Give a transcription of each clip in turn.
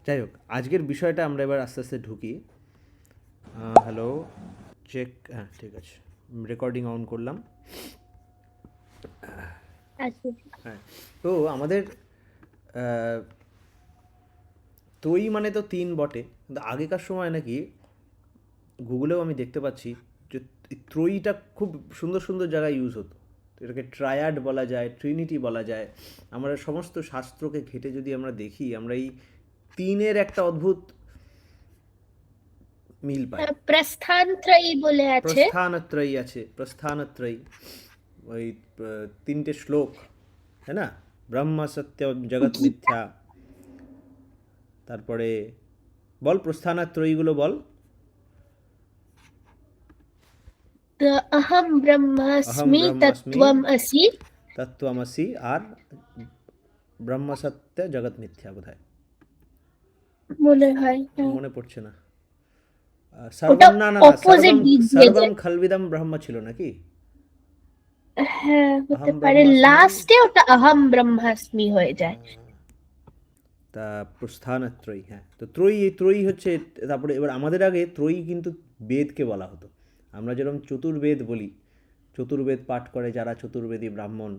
যাই হোক, আজকের বিষয়টা আমরা এবার আস্তে আস্তে ঢুকি। হ্যালো, চেক, হ্যাঁ ঠিক আছে, রেকর্ডিং অন করলাম। আচ্ছা। হ্যাঁ, তো আমাদের ত্রয়ী মানে তো তিন বটে, কিন্তু আগেকার সময় নাকি গুগলেও আমি দেখতে পাচ্ছি যে ত্রয়ীটা খুব সুন্দর সুন্দর জায়গায় ইউজ হতো। এটাকে ট্রায়াড বলা যায়, ট্রিনিটি বলা যায়। আমরা সমস্ত শাস্ত্রকে ঘেঁটে যদি আমরা দেখি, আমরা এই তিনের একটা অদ্ভুত মিল পাই। প্রস্থান ত্রয়ী বলে আছে। প্রস্থানত্রয়ী আছে, প্রস্থানত্রয়ী, ওই তিনটে শ্লোক, তাই না? ব্রহ্ম সত্য জগৎ গীতা। মিথ্যা। তারপরে বল প্রস্থানত্রয়ীগুলো বল। অহম অহম ব্রহ্মাস্মি ব্রহ্মাস্মি, তত্ত্বম আসি। তত্ত্বমসি, আর ব্রহ্ম সত্য জগৎ মিথ্যা বোধহয় মনে হয় হ্যাঁ। মনে পড়ছে না। ওটা সর্বম, না না না, অপোজিট সর্বম, দিক দিয়ে সর্বম যায়। খলবিদম ব্রহ্ম ছিল নাকি? হ্যাঁ হতে অহম পারে, ব্রহ্মাস্মি। লাস্টে ওটা অহম ব্রহ্মাস্মি হয়ে যায়। তা প্রস্থানত্রয়ী, হ্যাঁ, তো ত্রয়ী, ত্রয়ী হচ্ছে। তারপরে এবার আমাদের আগে ত্রয়ী কিন্তু বেদকে বলা হতো। আমরা যেরকম চতুর্বেদ বলি, চতুর্বেদ পাঠ করে যারা চতুর্বেদী ব্রাহ্মণ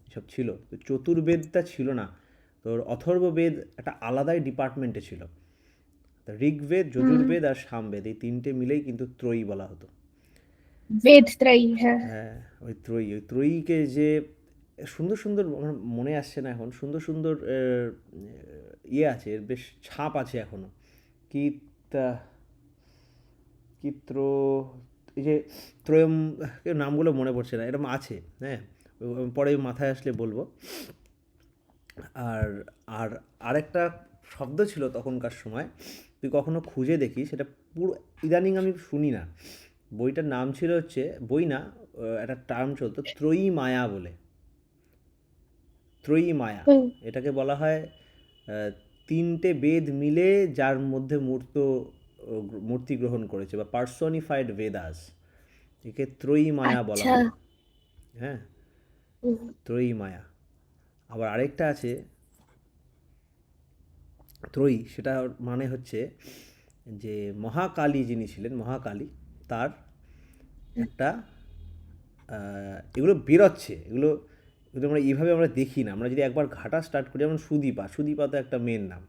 এসব ছিল, তো চতুর্বেদটা ছিল না। তোর অথর্ববেদ একটা আলাদাই ডিপার্টমেন্টে ছিল। তা ঋগ্বেদ, হুম। যজুর্বেদ আর সামবেদ, এই তিনটে মিলেই কিন্তু ত্রয়ী বলা হতো। বেদ ত্রয়ী, হ্যাঁ। হ্যাঁ, ওই ত্রয়ী, ওই ত্রয়ীকে যে সুন্দর সুন্দর, আমার মনে আসছে না এখন, সুন্দর সুন্দর ইয়ে আছে, এর বেশ ছাপ আছে এখনো। কীট, চিত্র, এই যে ত্রয়ম, নামগুলো মনে পড়ছে না, এরকম আছে। হ্যাঁ, পরে মাথায় আসলে বলবো। আর আর আরেকটা শব্দ ছিল তখনকার সময়, তুই কখনো খুঁজে দেখি, সেটা পুরো ইদানিং আমি শুনি না। বইটার নাম ছিল হচ্ছে, বই না, একটা টার্ম চলতো ত্রয়ী মায়া বলে। ত্রয়ী মায়া, হুম। এটাকে বলা হয় তিনটে বেদ মিলে যার মধ্যে মূর্তি গ্রহণ করেছে, বা পার্সনিফাইড বেদাস, একে ত্রয়ী মায়া বলা আচ্ছা। হয়। হ্যাঁ, হুম। ত্রয়ী মায়া। আবার আরেকটা আছে ত্রয়ী, সেটা মানে হচ্ছে যে মহাকালী যিনি ছিলেন, মহাকালী, তার একটা এগুলো বেরোচ্ছে, এগুলো এগুলো আমরা এইভাবে আমরা দেখি না। আমরা যদি একবার ঘাটা স্টার্ট করি, যেমন সুদীপা, সুদীপা তো একটা মেন নাম,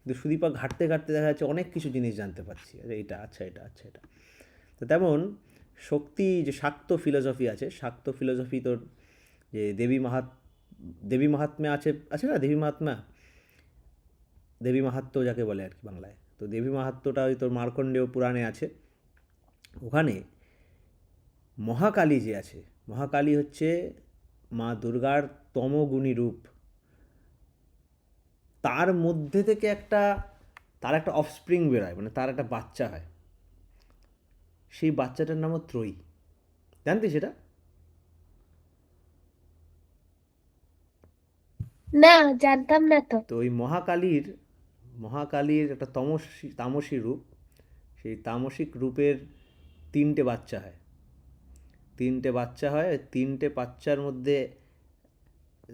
কিন্তু সুদীপা ঘাটতে ঘাটতে দেখা যাচ্ছে অনেক কিছু জিনিস জানতে পারছি, আরে এটা আচ্ছা, এটা আচ্ছা, এটা। তো তেমন শক্তি, যে শাক্ত ফিলোসফি আছে, শাক্ত ফিলোসফি তোর যে দেবী মাহাত্ম্যে আছে, আছে না দেবী মাহাত্ম্যা, দেবী মাহাত্ম্য যাকে বলে আর কি বাংলায়। তো দেবী মাহাত্ম্যটা ওই তোর মার্কণ্ডেয় পুরাণে আছে। ওখানে মহাকালী যে আছে, মহাকালী হচ্ছে মা দুর্গার তমগুণী রূপ। তার মধ্যে থেকে তার একটা অফস্প্রিং বেরোয়, মানে তার একটা বাচ্চা হয়। সেই বাচ্চাটার নামও ত্রয়ী। জানতি সেটা? না, জানতাম না তো। তো ওই মহাকালীর একটা তামসী রূপ। সেই তামসিক রূপের তিনটে বাচ্চা হয়। তিনটে বাচ্চা হয়, ওই তিনটে বাচ্চার মধ্যে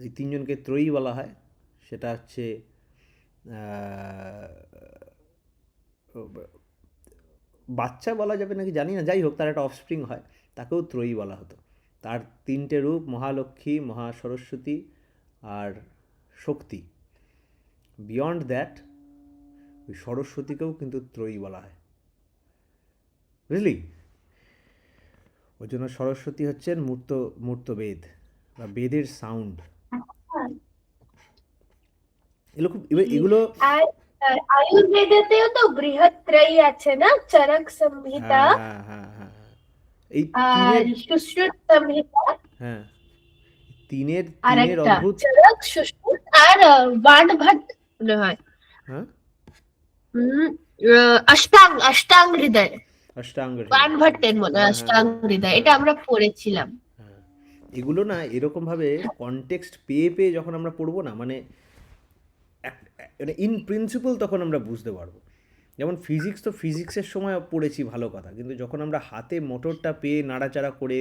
এই তিনজনকে ত্রয়ী বলা হয়। সেটা হচ্ছে বাচ্চা বলা যাবে নাকি জানি না, যাই হোক, তার একটা অফস্প্রিং হয়, তাকেও ত্রয়ী বলা হতো। তার তিনটে রূপ, মহালক্ষ্মী, মহাসরস্বতী আর শক্তি। বিয়ন্ড দ্যাট, ওই সরস্বতীকেও কিন্তু ত্রয়ী বলা হয়, বুঝলি? ওই জন্য সরস্বতী হচ্ছেন মূর্ত বেদ, বা বেদের সাউন্ড। এগুলো খুব, এগুলো, আর আয়ুর্বেদেতেও তো বৃহত্রয়ী আছে না, চরক সংহিতা হ্যাঁ হ্যাঁ হ্যাঁ হ্যাঁ হ্যাঁ, এই আর তিনের, সুশ্রুত সংহিতা। হ্যাঁ, তিনের আর তিনের একটা অদ্ভুত। চরক, সুশ্রুত আর বাণভট্ট মনে হয়। হ্যাঁ, হুম। অষ্টাং হৃদয়। অষ্টাঙ্গ হৃদয়, হ্যাঁ বাণভট্টের মনে হয় হ্যাঁ হ্যাঁ অষ্টাং হ্যাঁ হৃদয়, এটা হ্যাঁ আমরা পড়েছিলাম। হ্যাঁ। এগুলো না এরকমভাবে কনটেক্সট পেয়ে পেয়ে যখন আমরা পড়বো না, মানে মানে ইন প্রিন্সিপাল তখন আমরা বুঝতে পারবো। যেমন ফিজিক্স, তো ফিজিক্সের সময় পড়েছি ভালো কথা, কিন্তু যখন আমরা হাতে মোটরটা পেয়ে নাড়াচাড়া করে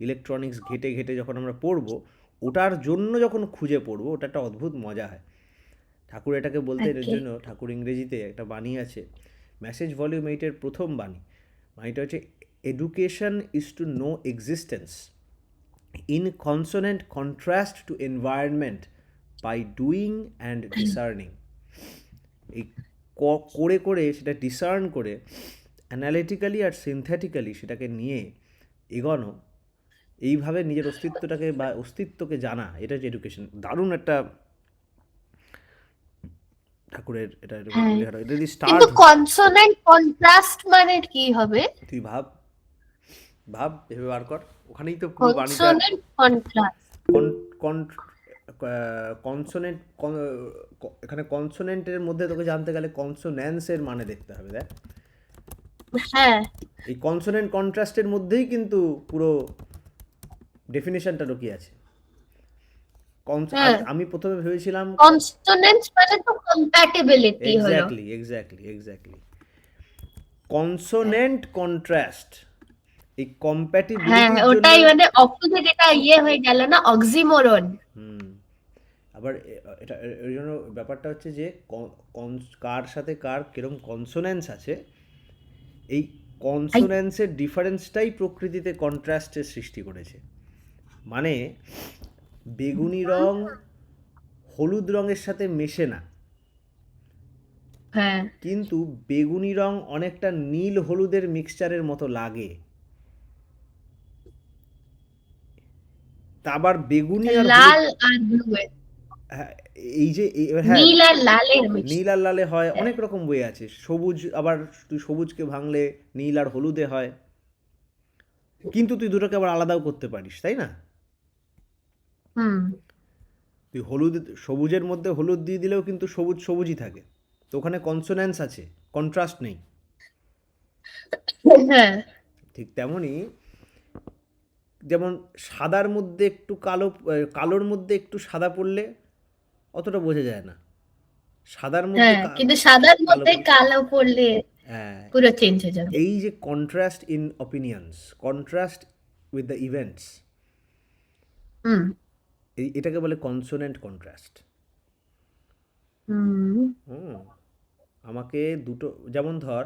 ইলেকট্রনিক্স ঘেটে ঘেটে যখন আমরা পড়বো, ওটার জন্য যখন খুঁজে পড়বো, ওটা একটা অদ্ভুত মজা হয়। ঠাকুর এটাকে বলতেন, এর ওকে। জন্য ঠাকুর ইংরেজিতে একটা বাণী আছে, মেসেজ ভলিউম 8-এর প্রথম বাণী। বাণীটা হচ্ছে, education is to know existence in consonant contrast to environment by doing and discerning. এই করে করে সেটা ডিসার্ন করে অ্যানালিটিক্যালি আর সিনথেটিক্যালি সেটাকে নিয়ে এগোনো, এইভাবে নিজের অস্তিত্বটাকে বা অস্তিত্বকে জানা, এটা হচ্ছে এডুকেশন। দারুণ একটা ঠাকুরের এটা হ্যাঁ, লেখাটা। এটা যদি কিন্তু স্টার্ট, কনসোনেন্ট কন্ট্রাস্ট মানে কি হবে? তুই ভাব ভাব ভেবে বার কর, ওখানেই তো পুরো বাণীটা। Consonant contrast. কনসোনেন্ট, এখানে কনসোনেন্টের মধ্যে তোকে জানতে গেলে কনসোন্যান্সের মানে দেখতে হবে। দেখ, হ্যাঁ, এই কনসোনেন্ট কন্ট্রাস্টের মধ্যেই কিন্তু পুরো ডেফিনেশনটা ঢুকিয়ে আছে। হ্যাঁ, আমি প্রথমে ভেবেছিলাম, কনসোনেন্স মানে তো কম্প্যাটিবিলিটি হলো। Exactly exactly exactly consonant contrast, এই হ্যাঁ, কম্প্যাটিবিলিটির জন্য। ওটাই মানে অপোজিট, এটা হয়ে গেল না, অক্সিমোরন। হুম, আবার এটা ওই জন্য ব্যাপারটা হচ্ছে যে কার সাথে কার কিরম কনসোনেন্স আছে, এই কনসোনেন্সের ডিফারেন্সটাই প্রকৃতিতে কন্ট্রাস্টের সৃষ্টি করেছে। মানে বেগুনি রং হলুদ রঙের সাথে মেশে না, হ্যাঁ, কিন্তু বেগুনি রং অনেকটা নীল হলুদের মিক্সচারের মতো লাগে। তা আবার বেগুনি আর হলুদ, লাল আর ব্লু, হ্যাঁ, এই যে হ্যাঁ, নীল আর লালের মিক্স। নীল আর লালে হয়, অনেক রকম বই আছে। সবুজ, আবার তুই সবুজকে ভাঙলে নীল আর হলুদে হয়, কিন্তু তুই দুটোকে আবার আলাদাও করতে পারিস, তাই না? হুম, তুই হলুদ, সবুজের মধ্যে হলুদ দিয়ে দিলেও কিন্তু সবুজ সবুজই থাকে, তো ওখানে কনসোন্যান্স আছে, কন্ট্রাস্ট নেই। হ্যাঁ, ঠিক তেমনই, যেমন সাদার মধ্যে একটু কালো, কালোর মধ্যে একটু সাদা পড়লে অতটা বোঝা যায় না, সাদার মধ্যে হ্যাঁ, কিন্তু সাদার কালো মধ্যে পড়লে, কালো পড়লে হ্যাঁ। পুরো চেঞ্জ হয়ে যাবে। এই যে contrast in opinions, contrast with the events, hmm, এটাকে বলে কনসোনেন্ট কন্ট্রাস্ট। হুম, হুম, আমাকে দুটো, যেমন ধর,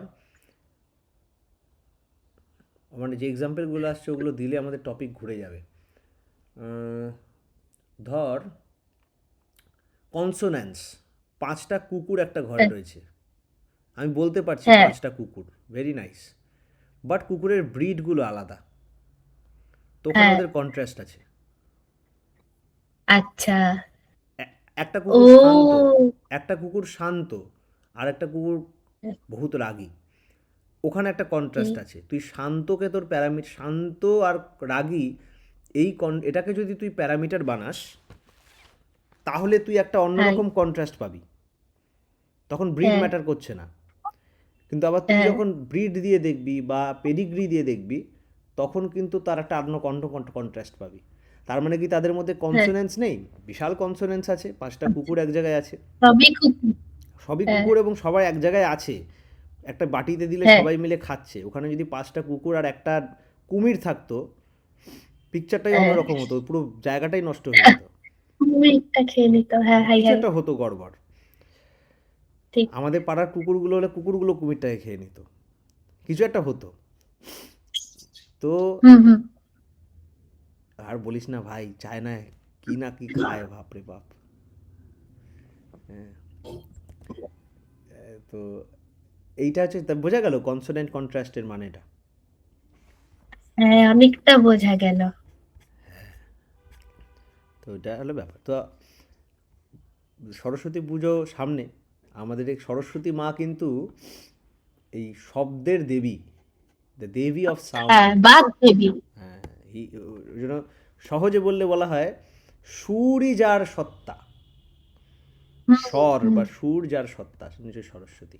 মানে যে এক্সাম্পলগুলো আসছে ওগুলো দিলে আমাদের টপিক ঘুরে যাবে। ধর কনসোন্যান্স, 5টা কুকুর একটা ঘরে হ্যাঁ, রয়েছে, আমি বলতে পারছি হ্যাঁ, 5টা কুকুর, ভেরি নাইস, বাট কুকুরের ব্রিডগুলো আলাদা, তো ওখানে হ্যাঁ, ওদের কন্ট্রাস্ট আছে। আচ্ছা, একটা ও, কুকুর শান্ত, একটা কুকুর শান্ত, আর একটা কুকুর বহুত রাগী, ওখানে একটা কন্ট্রাস্ট আছে। তুই শান্তকে তোর প্যারামিটার, শান্ত আর রাগী, এটাকে যদি তুই প্যারামিটার বানাস, তাহলে তুই একটা হ্যাঁ, অন্যরকম কন্ট্রাস্ট পাবি, তখন ব্রিড হ্যাঁ, ম্যাটার করছে না। কিন্তু আবার তুই হ্যাঁ, যখন ব্রিড দিয়ে দেখবি বা পেডিগ্রি দিয়ে দেখবি, তখন কিন্তু তার একটা অন্য কন্ট্রাস্ট পাবি। তার মানে কি তাদের মধ্যে হ্যাঁ, কনসোনেন্স নেই? বিশাল কনসোনেন্স আছে, 5টা কুকুর এক জায়গায় আছে, সবই খুব, সবই হ্যাঁ, কুকুর এবং সবাই এক জায়গায় আছে, একটা বাটিতে দিলে হ্যাঁ, সবাই মিলে খাচ্ছে। ওখানে যদি 5টা কুকুর আর একটা কুমির থাকতো, পিকচারটাই হ্যাঁ, অন্যরকম হতো, পুরো জায়গাটাই নষ্ট হয়ে যেত, কুমিরটা খেয়ে নিত, হ্যাঁ, হাই কিছু হাই, একটা হতো গড়বড়। ঠিক, আমাদের পাড়ার কুকুরগুলো হলে কুকুরগুলো কুমিরটাকে খেয়ে নিত, কিছু একটা হতো। তো হুম, হুম, আর বলিস না ভাই, চায়নায় কি না কি খায়, বাপরে বাপ। হ্যাঁ, তো এইটা হচ্ছে, তা বোঝা গেল কনসোনেন্ট কন্ট্রাস্টের মানেটা। হ্যাঁ, অনেকটা বোঝা গেল। তো এটা হলো ব্যাপার। তো সরস্বতী পুজো সামনে, আমাদের এই সরস্বতী মা কিন্তু এই শব্দের দেবী, দ্য দেবী অফ হ্যাঁ, সাউন্ড। বাঘ দেবী। হ্যাঁ, ওই জন্য সহজে বললে বলা হয়, সুরই যার সত্তা, হুম, স্বর হুম, বা সুর যার সত্তা, নিশ্চয় সরস্বতী।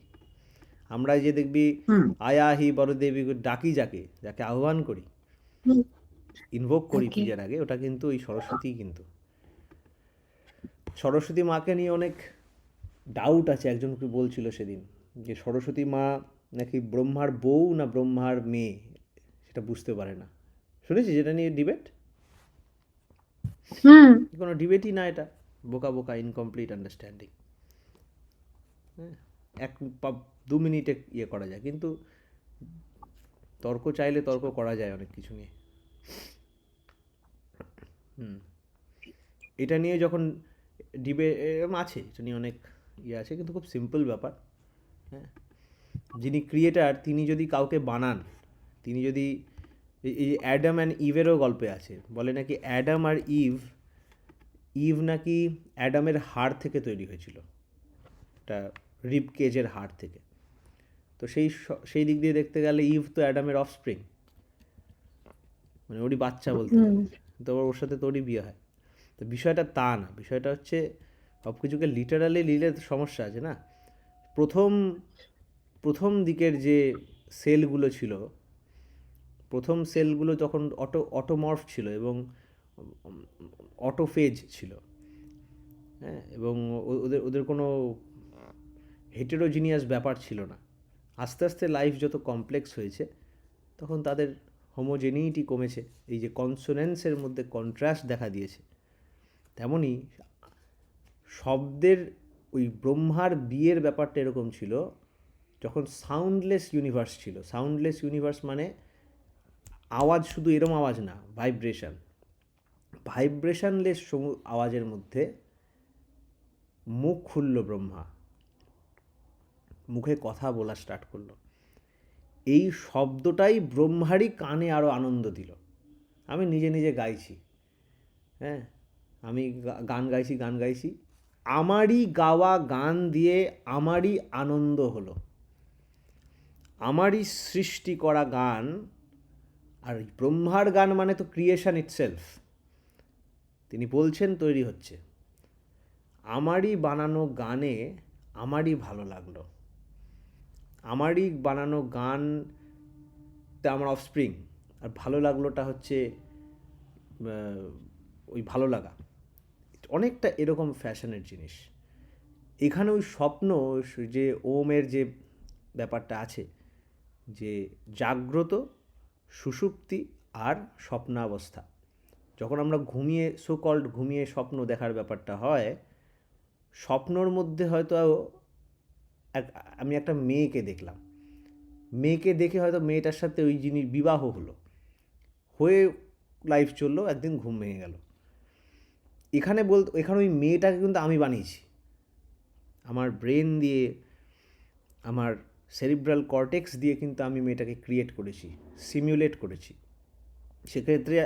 আমরা এই যে দেখবি, হুম, আয়া হি বড়দেবী ডাকি, যাকে যাকে আহ্বান করি, হুম, ইনভোক করি ওকে, পূজার আগে, ওটা কিন্তু ওই সরস্বতী। কিন্তু সরস্বতী মাকে নিয়ে অনেক ডাউট আছে। একজন কি বলছিল সেদিন যে সরস্বতী মা নাকি ব্রহ্মার বউ না ব্রহ্মার মেয়ে, সেটা বুঝতে পারে না। শুনেছি যেটা নিয়ে ডিবেট, হুম, কোনো ডিবেটই না, এটা বোকা বোকা ইনকমপ্লিট আন্ডারস্ট্যান্ডিং। হ্যাঁ, 2 মিনিটে ইয়ে করা যায়, কিন্তু তর্ক চাইলে তর্ক করা যায় অনেক কিছু নিয়ে। হুম, এটা নিয়ে যখন আছে, এটা নিয়ে অনেক ইয়ে আছে, কিন্তু খুব সিম্পল ব্যাপার। হ্যাঁ, যিনি ক্রিয়েটার তিনি যদি কাউকে বানান, তিনি যদি এই যে অ্যাডাম অ্যান্ড ইভেরও গল্পে আছে, বলে নাকি অ্যাডাম আর ইভ নাকি অ্যাডামের হাড় থেকে তৈরি হয়েছিল, একটা রিব কেজের হাড় থেকে। তো সেই দিক দিয়ে দেখতে গেলে ইভ তো অ্যাডামের অফস্প্রিং, মানে ওরই বাচ্চা বলতে হুম। গেলে। তো ওর সাথে তোরই বিয়ে হয়। তো বিষয়টা তা না, বিষয়টা হচ্ছে সব কিছুকে লিটারালি নিলে সমস্যা আছে না। প্রথম প্রথম দিকের যে সেলগুলো ছিল, প্রথম সেলগুলো তখন অটোমর্ফ ছিল এবং অটোফেজ ছিল। হ্যাঁ, এবং ওদের ওদের কোনো হেটেরোজিনিয়াস ব্যাপার ছিল না। আস্তে আস্তে লাইফ যত কমপ্লেক্স হয়েছে তখন তাদের হোমোজেনিটি কমেছে, এই যে কনসোনেন্সের মধ্যে কন্ট্রাস্ট দেখা দিয়েছে। তেমনই শব্দের ওই ব্রহ্মার বিয়ের ব্যাপারটা এরকম ছিল, যখন সাউন্ডলেস ইউনিভার্স ছিল। সাউন্ডলেস ইউনিভার্স মানে আওয়াজ, শুধু এরম আওয়াজ না, ভাইব্রেশনলেস আওয়াজের মধ্যে মুখ খুলল ব্রহ্মা, মুখে কথা বলা স্টার্ট করলো। এই শব্দটাই ব্রহ্মারই কানে আরও আনন্দ দিল। আমি নিজে নিজে গাইছি, হ্যাঁ, আমি গান গাইছি, আমারই গাওয়া গান দিয়ে আমারই আনন্দ হলো, আমারই সৃষ্টি করা গান। আর ব্রহ্মার গান মানে তো ক্রিয়েশন ইটসেলফ, তিনি বলছেন তৈরি হচ্ছে। আমারই বানানো গানে আমারই ভালো লাগলো, আমারই বানানো গানটা আমার অফস্প্রিং, আর ভালো লাগলোটা হচ্ছে ওই ভালো লাগা, অনেকটা এরকম ফ্যাশনের জিনিস। এখানে ওই স্বপ্ন, যে ওমের যে ব্যাপারটা আছে, যে জাগ্রত, সুষুপ্তি আর স্বপ্নাবস্থা। যখন আমরা ঘুমিয়ে ঘুমিয়ে স্বপ্ন দেখার ব্যাপারটা হয়, স্বপ্নর মধ্যে হয়তো আমি একটা মেয়েকে দেখলাম, মেয়েকে দেখে হয়তো মেয়েটার সাথে ওই জিনিস বিবাহ হয়ে লাইফ চললো, একদিন ঘুম ভেঙে গেল। এখানে ওই মেয়েটাকে কিন্তু আমি বানিয়েছি, আমার ব্রেন দিয়ে, আমার সেরিব্রাল কর্টেক্স দিয়ে কিন্তু আমি মেয়েটাকে ক্রিয়েট করেছি, সিমিউলেট করেছি। সেক্ষেত্রে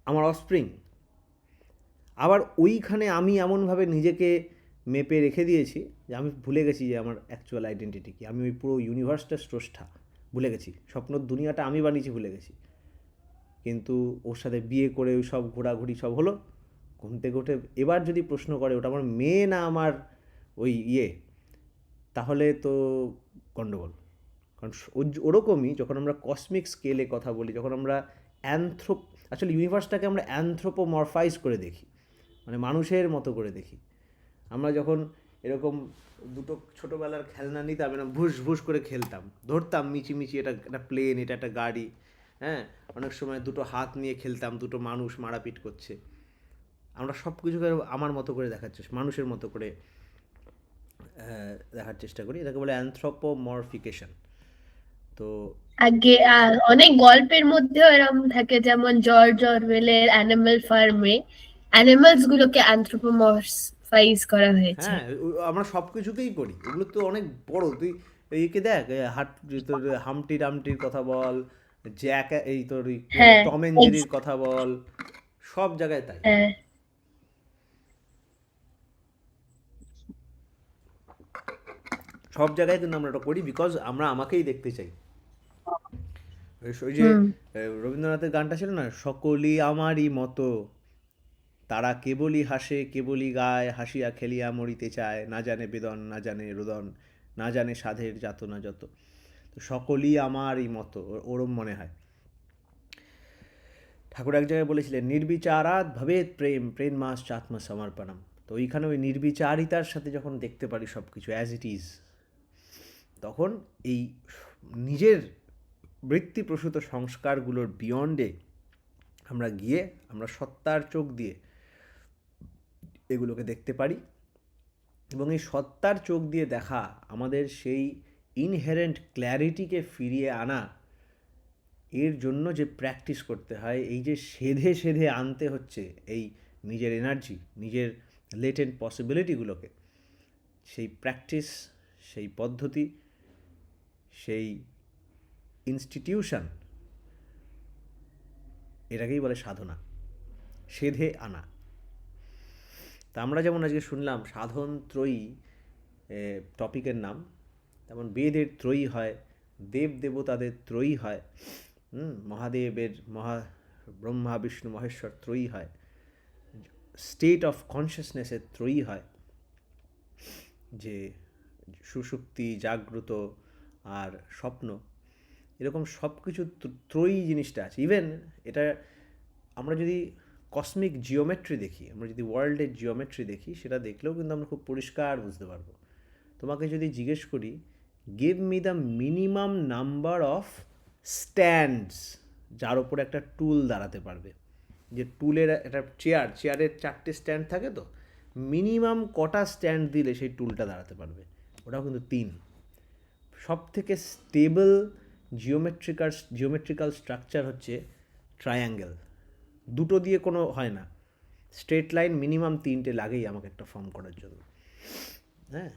আমার অফস্প্রিং। আবার ওইখানে আমি এমনভাবে নিজেকে মেপে রেখে দিয়েছি যে আমি ভুলে গেছি যে আমার অ্যাকচুয়াল আইডেন্টিটি কী। আমি ওই পুরো ইউনিভার্সটা স্রষ্টা ভুলে গেছি, স্বপ্নর দুনিয়াটা আমি বানিয়েছি ভুলে গেছি। কিন্তু ওর সাথে বিয়ে করে ওই সব ঘোরাঘুরি সব হলো, ঘুম থেকে উঠে এবার যদি প্রশ্ন করে ওটা আমার মেয়ে না আমার ওই তাহলে তো গণ্ডগোল। কারণ ওরকমই যখন আমরা কসমিক স্কেলে কথা বলি, যখন আমরা আসলে ইউনিভার্সটাকে আমরা অ্যানথ্রোপোমরফাইজ করে দেখি, মানে মানুষের মতো করে দেখি। আমরা যখন এরকম দুটো ছোটোবেলার খেলনা নিতাম, এরকম ভুস ভুস করে খেলতাম, ধরতাম মিচিমিচি, এটা একটা প্লেন, এটা একটা গাড়ি, হ্যাঁ, অনেক সময় দুটো হাত নিয়ে খেলতাম, দুটো মানুষ মারাপিট করছে। আমরা সব কিছুকে আমার মতো করে দেখার চেষ্টা, মানুষের মতো করে দেখার চেষ্টা করি। এটাকে বলে অ্যানথ্রোপোমরফিকেশন। তো আগে অনেক গল্পের মধ্যেও এরকম থাকে, যেমন জর্জ অরওয়েলের অ্যানিমাল ফার্মে অ্যানিমালস গুলোকে অ্যানথ্রোপোমরফাইজ করা হয়েছে। হ্যাঁ, আমরা সব কিছুকেই করি, ওগুলো তো অনেক বড়। তুই একে দেখ, তোর হামটি ডামটির কথা বল, জ্যাক, এই তোর হ্যাঁ, টম অ্যান্ড জেরির কথা বল, সব জায়গায় তাই। হ্যাঁ। সব জায়গায় কিন্তু আমরা এটা করি, বিকজ আমরা আমাকেই দেখতে চাই। ওই যে হুম। রবীন্দ্রনাথের গানটা ছিল না, সকলই আমারই মতো, তারা কেবলই হাসে কেবলই গায়, হাসিয়া খেলিয়া মরিতে চায়, না জানে বেদন না জানে রোদন, না জানে সাধের যাতনা যত। তো সকলই আমারই মতো, ওরম মনে হয়। ঠাকুর এক জায়গায় বলেছিলেন, নির্বিচারাৎ ভবেৎ প্রেম প্রেম মাস চাত্ম সমর্পণম। তো ওইখানে ওই নির্বিচারিতার সাথে যখন দেখতে পারি সব কিছু অ্যাজ ইট ইজ, তখন এই নিজের বৃত্তিপ্রসূত সংস্কারগুলোর বিয়ন্ডে আমরা গিয়ে, আমরা সত্তার চোখ দিয়ে এগুলোকে দেখতে পারি, এবং এই সত্তার চোখ দিয়ে দেখা, আমাদের সেই ইনহেরেন্ট ক্ল্যারিটিকে ফিরিয়ে আনা, এর জন্য যে প্র্যাকটিস করতে হয়, এই যে সেধে সেধে আনতে হচ্ছে এই নিজের এনার্জি, নিজের লেটেন্ট পসিবিলিটিগুলোকে, সেই প্র্যাকটিস, সেই পদ্ধতি, সেই ইনস্টিটিউশন, এটাকেই বলে সাধনা, সেধে আনা। তা আমরা যেমন আজকে শুনলাম সাধন ত্রয়ী টপিকের নাম, তেমন বেদের ত্রয়ী হয়, দেব দেবতাদের ত্রয়ী হয়, মহাদেবের ব্রহ্মা বিষ্ণু মহেশ্বর ত্রয়ী হয়, স্টেট অফ কনসিয়াসনেসের ত্রয়ী হয়, যে সুষুপ্তি, জাগ্রত আর স্বপ্ন, এরকম সব কিছু ত্রয়ী জিনিসটা আছে। ইভেন এটা আমরা যদি কসমিক জিওমেট্রি দেখি, আমরা যদি ওয়ার্ল্ডের জিওমেট্রি দেখি, সেটা দেখলেও কিন্তু আমরা খুব পরিষ্কার বুঝতে পারবো। তোমাকে যদি জিজ্ঞেস করি, give me the minimum number of stands যার ওপর একটা টুল দাঁড়াতে পারবে, যে টুলের একটা চেয়ারের 4টে স্ট্যান্ড থাকে, তো মিনিমাম কটা স্ট্যান্ড দিলে সেই টুলটা দাঁড়াতে পারবে? ওটাও কিন্তু 3। সব থেকে স্টেবল জিওমেট্রিক্যাল স্ট্রাকচার হচ্ছে ট্রায়াঙ্গেল। দুটো দিয়ে কোনো হয় না, স্ট্রেট লাইন মিনিমাম 3টে লাগেই আমাকে একটা ফর্ম করার জন্য। হ্যাঁ,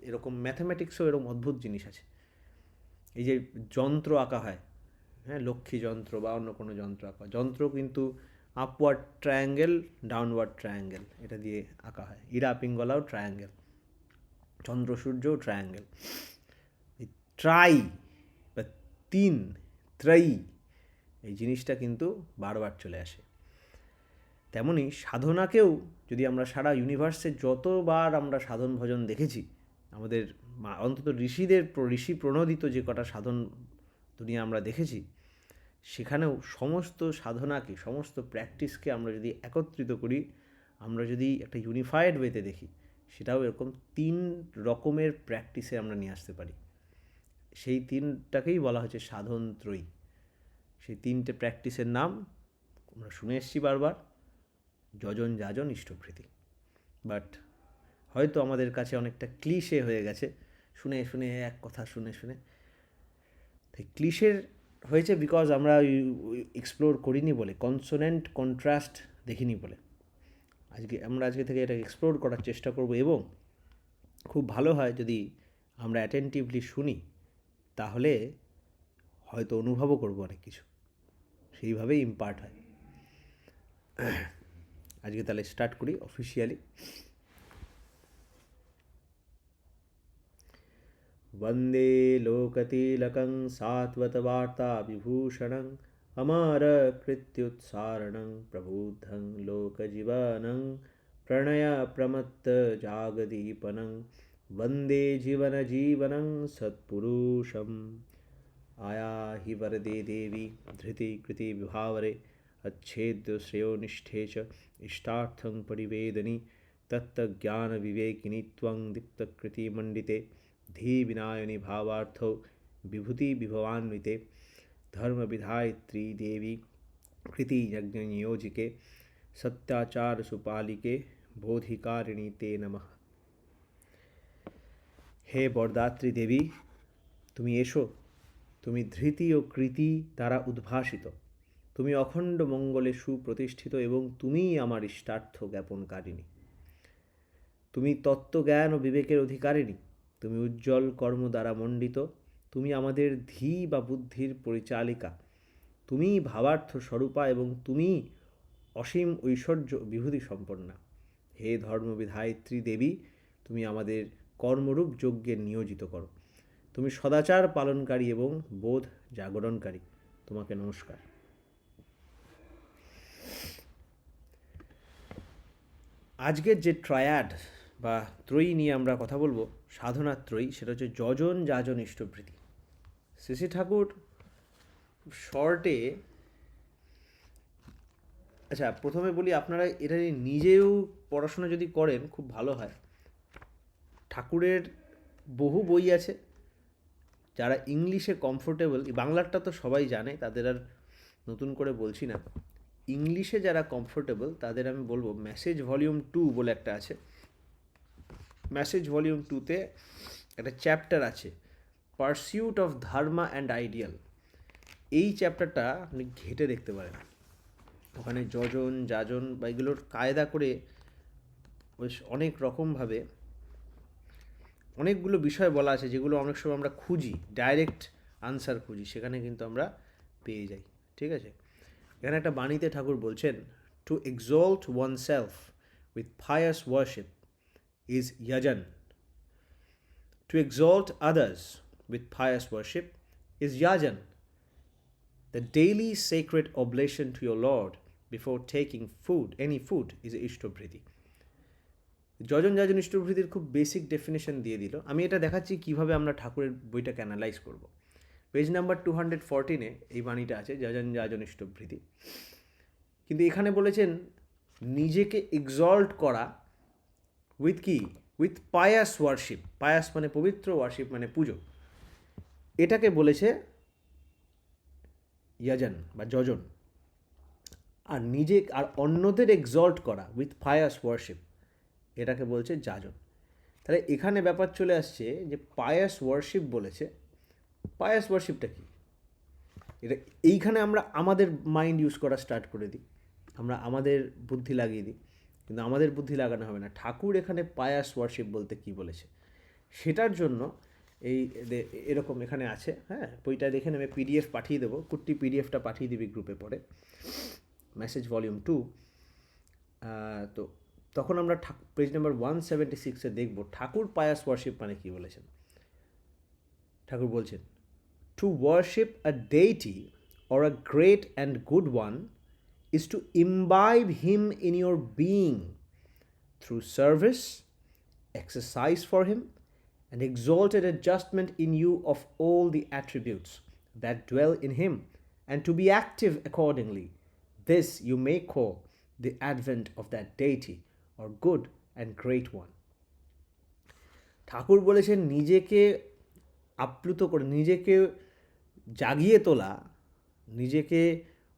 এরকম ম্যাথামেটিক্সও এরকম অদ্ভুত জিনিস আছে। এই যে যন্ত্র আঁকা হয়, হ্যাঁ, লক্ষ্মী যন্ত্র বা অন্য কোনো যন্ত্র আঁকা, যন্ত্র কিন্তু আপওয়ার্ড ট্রায়াঙ্গেল, ডাউনওয়ার্ড ট্রায়াঙ্গেল, এটা দিয়ে আঁকা হয়। ইরা পিঙ্গলাও ট্রায়াঙ্গেল, চন্দ্র সূর্যও ট্রায়াঙ্গেল। ট্রাই বা 3, ত্রয়ী, এই জিনিসটা কিন্তু বারবার চলে আসে। তেমনি সাধনাকেও যদি আমরা সারা ইউনিভার্সে যতবার আমরা সাধন ভজন দেখেছি, আমাদের অন্তত ঋষি প্রণোদিত যে কটা সাধন দুনিয়া আমরা দেখেছি, সেখানেও সমস্ত সাধনাকে, সমস্ত প্র্যাকটিসকে আমরা যদি একত্রিত করি, আমরা যদি একটা ইউনিফাইড ওয়েতে দেখি, সেটাও এরকম 3 রকমের প্র্যাকটিসে আমরা নিয়ে আসতে পারি। সেই 3টাকেই বলা হচ্ছে সাধন ত্রয়ী। সেই 3টে প্র্যাকটিসের নাম আমরা শুনে এসেছি বারবার, যজন যাজন ইষ্টভৃতি। বাট হয়তো আমাদের কাছে অনেকটা ক্লিশে হয়ে গেছে, শুনে শুনে এক কথা শুনে শুনে। তাই ক্লিশের হয়েছে বিকজ আমরা এক্সপ্লোর করিনি বলে, কনসোনেন্ট কন্ট্রাস্ট দেখিনি বলে। আজকে থেকে এটা এক্সপ্লোর করার চেষ্টা করব, এবং খুব ভালো হয় যদি আমরা অ্যাটেন্টিভলি শুনি, তাহলে হয়তো অনুভবও করবো অনেক কিছু, সেইভাবেই ইম্পার্ট হয়। আজকে তাহলে স্টার্ট করি অফিসিয়ালি। वन्दे लोकतिलकं सात्वतवार्ताविभूषणम् अमरकृत्युत्सारणं प्रबुद्धं लोकजीवनं प्रणयप्रमत्तजागदीपनं वन्दे जीवनजीवनं सत्पुरुषम्। आयाहि वरदे देवी धृतिकृतिविभावरे अच्छेद्यश्रेयोनिष्ठे च इष्टार्थं परिवेदनि तत्त्वज्ञानविवेकिनि त्वं दीप्तकृतिमण्डिते धीविनायनि भावार्थो विभूतिविभवान्विते धर्मविधायित्री देवी कृतियज्ञनियोजिके सत्याचारसुपालिके बोधिकारिणी ते नमः। হে বরদাত্রী দেবী, তুমি এসো, তুমি ধৃতি ও কৃতি দ্বারা উদ্ভাসিত, তুমি অখণ্ড মঙ্গলে সুপ্রতিষ্ঠিত, এবং তুমিই আমার ইষ্টার্থ জ্ঞাপনকারিণী। তুমি তত্ত্বজ্ঞান ও বিবেকের অধিকারিণী, তুমি উজ্জ্বল কর্ম দ্বারা মণ্ডিত, তুমি আমাদের ধী বা বুদ্ধির পরিচালিকা, তুমি ভাবার্থ স্বরূপা, এবং তুমি অসীম ঐশ্বর্য বিভূতি সম্পন্না। হে ধর্মবিধায়িত্রী দেবী, তুমি আমাদের কর্মরূপ যজ্ঞে নিয়োজিত করো, তুমি সদাচার পালনকারী এবং বোধ জাগরণকারী, তোমাকে নমস্কার। আজকের যে ট্রায়াড বা ত্রয়ী নিয়ে আমরা কথা বলবো, সাধনার ত্রয়ী, সেটা হচ্ছে যজন যাজন ইষ্টভৃতি। শ্রী ঠাকুর শর্টে, আচ্ছা প্রথমে বলি, আপনারা এটা নিজেও পড়াশোনা যদি করেন খুব ভালো হয়। ঠাকুরের বহু বই আছে, যারা ইংলিশে কমফোর্টেবল, বাংলারটা তো সবাই জানে, তাদের আর নতুন করে বলছি না। ইংলিশে যারা কমফোর্টেবল তাদের আমি বলবো মেসেজ ভলিউম 2 বলে একটা আছে, মেসেজ ভলিউম 2-তে একটা চ্যাপ্টার আছে, pursuit of Dharma and ideal. এই চ্যাপ্টারটা আপনি ঘেঁটে দেখতে পারেন। ওখানে যজন যাজন বা এগুলোর কায়দা করে বেশ অনেক রকমভাবে অনেকগুলো বিষয় বলা আছে, যেগুলো অনেক সময় আমরা খুঁজি, ডাইরেক্ট আনসার খুঁজি, সেখানে কিন্তু আমরা পেয়ে যাই। ঠিক আছে, এখানে একটা বাণীতে ঠাকুর বলছেন, to exalt oneself with pious worship is ইয়াজন, to exalt others with pious worship is ইয়াজন, the daily sacred oblation to your Lord before taking food, any food, is ইষ্টভৃতি। যজন যাজন ইষ্টভৃতির খুব বেসিক ডেফিনেশন দিয়ে দিল। আমি এটা দেখাচ্ছি কিভাবে আমরা ঠাকুরের বইটাকে অ্যানালাইজ করব। পেজ নাম্বার 214-এ এই বাণীটা আছে, যজন যাজন ইষ্টভৃতি। কিন্তু এখানে বলেছেন নিজেকে এক্সল্ট করা উইথ কি, উইথ পায়াস ওয়ার্শিপ। পায়াস মানে পবিত্র, ওয়ার্শিপ মানে পুজো। এটাকে বলেছে যজন বা যজন। আর নিজে আর অন্যদের এক্সল্ট করা উইথ পায়াস ওয়ার্শিপ, এটাকে বলছে যাজন। তাহলে এখানে ব্যাপার চলে আসছে যে পায়াস ওয়ার্শিপ বলেছে, পায়াস ওয়ার্শিপটা কি? এটা এইখানে আমরা আমাদের মাইন্ড ইউজ করা স্টার্ট করে দিই, আমরা আমাদের বুদ্ধি লাগিয়ে দিই, কিন্তু আমাদের বুদ্ধি লাগানো হবে না। ঠাকুর এখানে পায়াস ওয়ার্শিপ বলতে কি বলেছে সেটার জন্য এই এরকম এখানে আছে। হ্যাঁ, বইটা দেখে নেবে, পিডিএফ পাঠিয়ে দেবো, কুট্টি পিডিএফটা পাঠিয়ে দিবি গ্রুপে পড়ে, মেসেজ ভলিউম 2। তো তখন আমরা পেজ নাম্বার 176-এ দেখব ঠাকুর পায়াস ওয়ার্শিপ মানে কী বলেছেন। ঠাকুর বলছেন, two worship a deity or a great and good one is to imbibe him in your being through service, exercise for him, and exalted adjustment in you of all the attributes that dwell in him, and to be active accordingly. This you may call the advent of that deity or good and great one. ঠাকুর বলেছেন নিজেকে আপ্লুত করে, নিজেকে জাগিয়ে তোলা, নিজেকে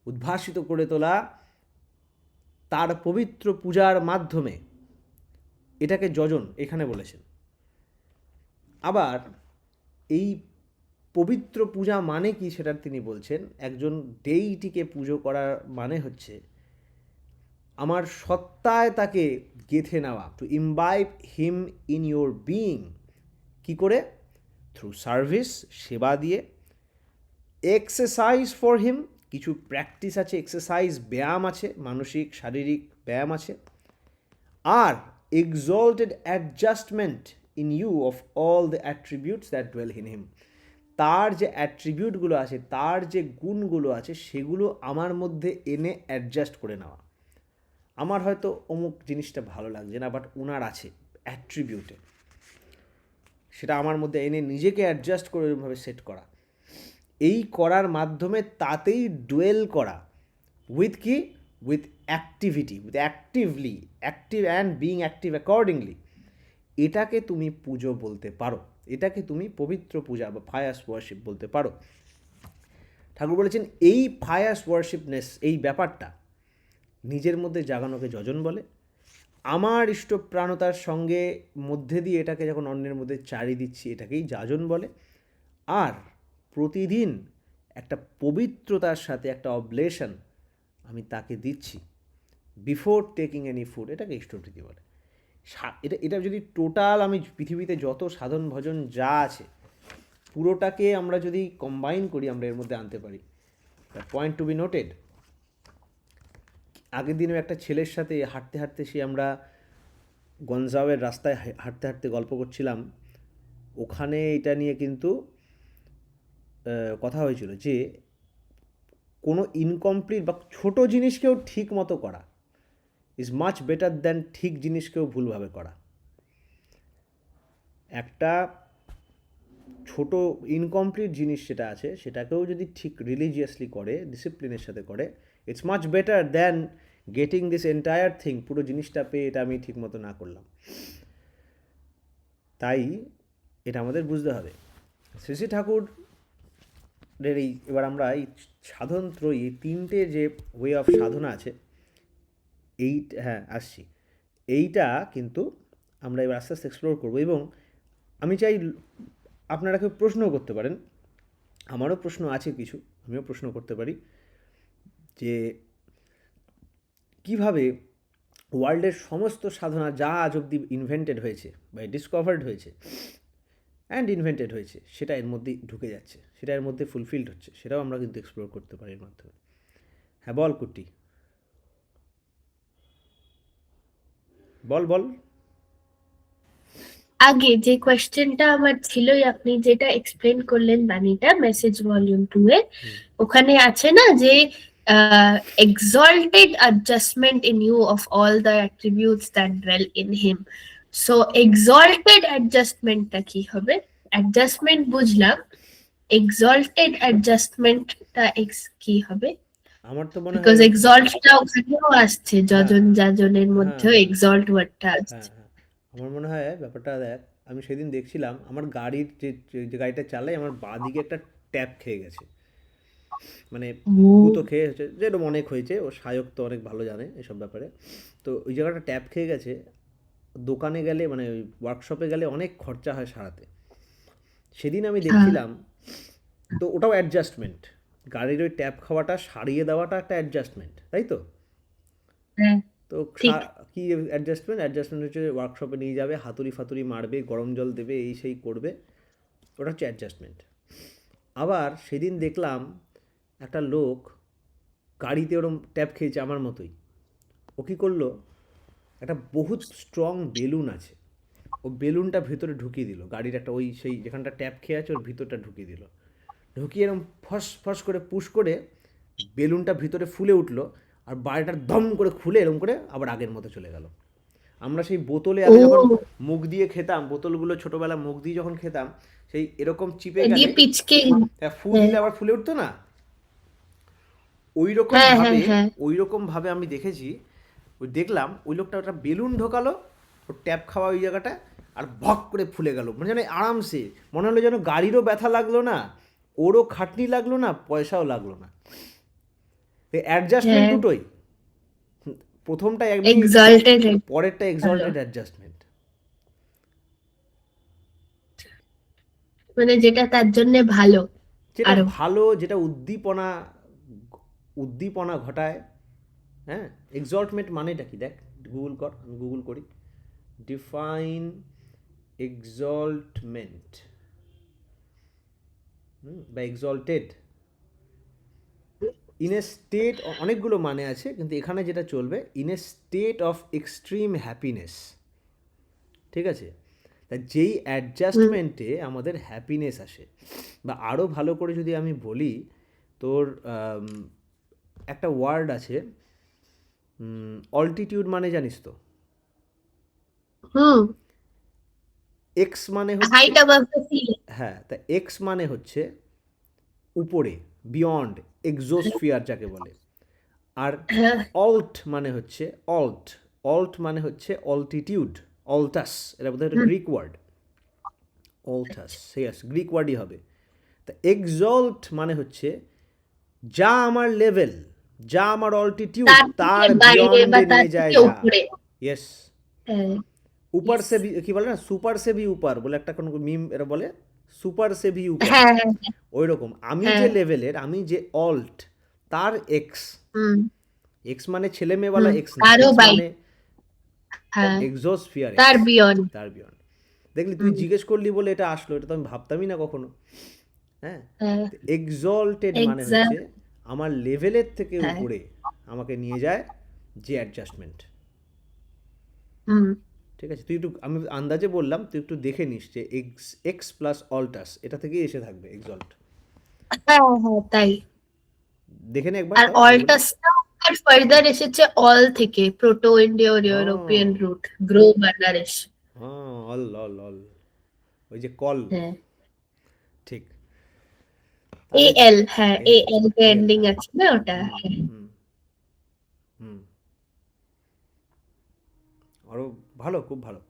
উদ্ভাসিত করে তোলা তার পবিত্র পূজার মাধ্যমে, এটাকে যজন এখানে বলেছেন। আবার এই পবিত্র পূজা মানে কি সেটা তিনি বলছেন, একজন ডেইটিকে পুজো করার মানে হচ্ছে আমার সত্তায় তাকে গেঁথে নেওয়া, to imbibe him in your being. কী করে? থ্রু সার্ভিস, সেবা দিয়ে, এক্সারসাইজ ফর হিম, কিছু প্র্যাকটিস আছে, এক্সারসাইজ ব্যায়াম আছে, মানসিক শারীরিক ব্যায়াম আছে, আর exalted adjustment in you of all the attributes that dwell in him. তার যে অ্যাট্রিবিউটগুলো আছে, তার যে গুণগুলো আছে, সেগুলো আমার মধ্যে এনে অ্যাডজাস্ট করে নেওয়া। আমার হয়তো অমুক জিনিসটা ভালো লাগছে না, বাট ওনার আছে অ্যাট্রিবিউটে, সেটা আমার মধ্যে এনে নিজেকে অ্যাডজাস্ট করে ওইভাবে সেট করা। এই করার মাধ্যমে তাতেই ডুয়েল করা, উইথ কি, with activity, with actively, active and being active accordingly. এটাকে তুমি পুজো বলতে পারো, এটাকে তুমি পবিত্র পূজা বা ফায়াস ওয়ার্শিপ বলতে পারো। ঠাকুর বলেছেন এই ফায়াস ওয়ার্শিপনেস, এই ব্যাপারটা নিজের মধ্যে জাগানোকে যজন বলে। আমার ইষ্টপ্রাণতার সঙ্গে মধ্যে দিয়ে এটাকে যখন অন্যের মধ্যে চাড়িয়ে দিচ্ছি, এটাকেই যাজন বলে। আর প্রতিদিন একটা পবিত্রতার সাথে একটা অবলেশন আমি তাকে দিচ্ছি বিফোর টেকিং এনি ফুড, এটাকে ইষ্টভৃতি বলে। এটা যদি টোটাল আমি পৃথিবীতে যত সাধন ভজন যা আছে পুরোটাকে আমরা যদি কম্বাইন করি, আমরা এর মধ্যে আনতে পারি। পয়েন্ট টু বি নোটেড, আগের দিনেও একটা ছেলের সাথে হাঁটতে হাঁটতে আমরা গঞ্জাওয়ের রাস্তায় হাঁটতে হাঁটতে গল্প করছিলাম। ওখানে এটা নিয়ে কিন্তু কথা হয়েছিল যে কোনো ইনকমপ্লিট বা ছোটো জিনিসকেও ঠিক মতো করা ইজ মাচ বেটার দ্যান ঠিক জিনিসকেও ভুলভাবে করা। একটা ছোট ইনকমপ্লিট জিনিস যেটা আছে সেটাকেও যদি ঠিক রিলিজিয়াসলি করে, ডিসিপ্লিনের সাথে করে, it's much better than getting this entire thing, পুরো জিনিসটা পেয়ে এটা আমি ঠিক মতো না করলাম। তাই এটা আমাদের বুঝতে হবে। শ্রী শ্রী ঠাকুরের এই, এবার আমরা এই সাধন ত্রয়ী, তিনটে যে ওয়ে অফ সাধনা আছে, হ্যাঁ আসছি, এইটা কিন্তু আমরা এবার আস্তে আস্তে এক্সপ্লোর করবো, এবং আমি চাই আপনারা কেউ প্রশ্নও করতে পারেন, আমারও প্রশ্ন আছে কিছু, আমিও প্রশ্ন করতে পারি যে কিভাবে ওয়ার্ল্ডের সমস্ত সাধনা যা আজ অব্দি ইনভেন্টেড হয়েছে বা ডিসকভার্ড হয়েছে অ্যান্ড ইনভেন্টেড হয়েছে, সেটা এর মধ্যেই ঢুকে যাচ্ছে, সেটা এর মধ্যে ফুলফিলড হচ্ছে, সেটাও আমরা কিন্তু এক্সপ্লোর করতে পারি এর মাধ্যমে। হ্যাঁ বল কুট্টি, বল বল। আগে যে কোয়েশ্চেনটা আমার ছিলই, আপনি যেটা এক্সপ্লেন করলেন বাণীটা মেসেজ ভলিউম 2 এ, ওখানে আছে না যে exalted adjustment in you of all the attributes that dwell in him. So exalted adjustmentটা কি হবে? অ্যাডজাস্টমেন্ট বুঝলাম, exalted adjustmentটা কি হবে? আমার তো মনে বিকজ হয় এক্সল্টটা ওখানেও আসছে, যজন যাজনের হ্যাঁ মধ্যেও হ্যাঁ এক্সল্ট ওয়ার্ডটা হ্যাঁ আসছে। হ্যাঁ, আমার মনে হয় ব্যাপারটা দেখ, আমি সেদিন দেখছিলাম আমার গাড়ির যে যে গাড়িটা চালাই, আমার বাঁ দিকে একটা ট্যাপ খেয়ে গেছে, মানে গুঁতো খেয়ে হচ্ছে, যেরকম অনেক হয়েছে, ও সায়ক তো অনেক ভালো জানে এসব ব্যাপারে। তো ওই জায়গাটা ট্যাপ খেয়ে গেছে, দোকানে গেলে মানে ওই ওয়ার্কশপে গেলে অনেক খরচা হয় সারাতে। সেদিন আমি দেখছিলাম, তো ওটাও অ্যাডজাস্টমেন্ট, গাড়ির ওই ট্যাপ খাওয়াটা সারিয়ে দেওয়াটা একটা অ্যাডজাস্টমেন্ট, তাই তো? হ্যাঁ তো ঠিক। কি অ্যাডজাস্টমেন্ট? অ্যাডজাস্টমেন্ট হচ্ছে ওয়ার্কশপে নিয়ে যাবে, হাতুড়ি ফাতুড়ি মারবে, গরম জল দেবে, এই সেই করবে, ওটা হচ্ছে অ্যাডজাস্টমেন্ট। আবার সেদিন দেখলাম একটা লোক গাড়িতে ওরম ট্যাপ খেয়েছে আমার মতোই। ও কী করলো, একটা বহুত স্ট্রং বেলুন আছে, ও বেলুনটা ভেতরে ঢুকিয়ে দিল, গাড়ির একটা ওই সেই যেখানটা ট্যাপ খেয়ে আছে ওর ভিতরটা ঢুকিয়ে দিল, ঢুকিয়ে এরম ফস ফস করে পুশ করে বেলুনটা ভিতরে ফুলে উঠলো, আর বাড়িটার দম করে খুলে এরম করে আবার আগের মতো চলে গেল। আমরা সেই বোতলে আগে যখন মুখ দিয়ে খেতাম, বোতলগুলো ছোটোবেলা মুখ দিয়ে যখন খেতাম, সেই এরকম চিপে দিয়ে গেলে পিচকে। ফু দিলে আবার ফুলে উঠতো না, ওই রকম হ্যাঁ ভাবে, হ্যাঁ হ্যাঁ ওই রকম ভাবে আমি দেখেছি, ওই দেখলাম ওই লোকটা ওটা বেলুন ঢোকালো ওর ট্যাপ খাওয়া ওই জায়গাটা, আর ভক করে ফুলে গেল, মানে যেন আরামসে, মনে হলো যেন গাড়িরও ব্যথা লাগলো না, ওরও খাটনি লাগলো না, পয়সাও লাগলো না। এই অ্যাডজাস্টমেন্ট হ্যাঁ দুটোই, প্রথমটা এমনি, এক্সল্টেড। পরেরটা এক্সল্টেড অ্যাডজাস্টমেন্ট, মানে যেটা তার জন্য ভালো যেটা আরো। ভালো, যেটা উদ্দীপনা, উদ্দীপনা ঘটায়। হ্যাঁ, এক্সল্টমেন্ট মানেটা কি দেখ, গুগল কর, আমি গুগল করি, ডিফাইন এক্সল্টমেন্ট বা এক্সল্টেড। ইন এ স্টেট, অনেকগুলো মানে আছে, কিন্তু এখানে যেটা চলবে, in a state of extreme happiness, ঠিক আছে? তা যেই অ্যাডজাস্টমেন্টে আমাদের হ্যাপিনেস আসে, বা আরও ভালো করে যদি আমি বলি, তোর একটা ওয়ার্ড আছে, অল্টিটিউড মানে জানিস তো? হুম। এক্স মানে হচ্ছে, হাইট অ্যাবাভ দ্য সি। হ্যাঁ, তা এক্স মানে হচ্ছে উপরে, বিয়ন্ড, এক্সোস্ফিয়ার যাকে বলে। আর হ্যাঁ অল্ট মানে হচ্ছে অল্ট, অল্ট মানে হচ্ছে অল্টিটিউড, অল্টাস, এটা বোধহয় একটা হুম, গ্রিক ওয়ার্ড, অল্টাস, সিয়াস গ্রিক ওয়ার্ডই হবে। তা এক্সল্ট মানে হচ্ছে যা আমার লেভেল, যা আমার অল্টিটিউড, তার থেকে তার বাইরে বা বিয়ন্ডে তার নিয়ে যায় থেকে যা। উপরে। ইয়েস, হ্যাঁ উপর yes। সে ভি, কি বলে না, সুপার সে ভি উপর বলে একটা কোনো মিম, এরা বলে সুপার সে ভি উপর, হ্যাঁ হ্যাঁ ওই রকম আমি যে হ্যাঁ। লেভেলের, আমি যে অল্ট, তার এক্স, হুম এক্স মানে ছেলে মেয়েওয়ালা হুম। এক্স না, আরো এক্স বাইরে। মানে হ্যাঁ এক্সোস্ফিয়ার তার এক্স, বিয়ন্ড। তার বিয়ন্ড। দেখলি তুই হুম জিজ্ঞেস করলি বলে এটা আসলো, এটা তো আমি ভাবতামই না কখনো। হ্যাঁ, হ্যাঁ এক্সল্টেড মানে হচ্ছে এক্সাক্ট। আমার লেভেলের থেকে হ্যাঁ উপরে আমাকে নিয়ে যায় যে অ্যাডজাস্টমেন্ট। হুম। ঠিক আছে, তুই একটু, আমি আন্দাজে বললাম, তুই একটু দেখে নিস যে এক্স, এক্স প্লাস অল্টাস, এটা থেকেই এসে থাকবে এক্সল্ট, হ্যাঁ হ্যাঁ তাই। দেখে নে একবার আর তাও গুগলে। অলটাসটা আর ফার্দার এসেছে অল থেকে, প্রোটো ইন্ডো ইউরোপিয়ান হ্যাঁ রুট গ্রো বার্নার এসে। হ্যাঁ, অল অল অল, ওই যে কল, হ্যাঁ ঠিক। এ তাহলে এল, হ্যাঁ এ এল, এল এল, এন্ডিং হ্যাঁ, আছে না ওটা। হুম হ্যাঁ হুম হুম, আরও ভালো, খুব ভালো।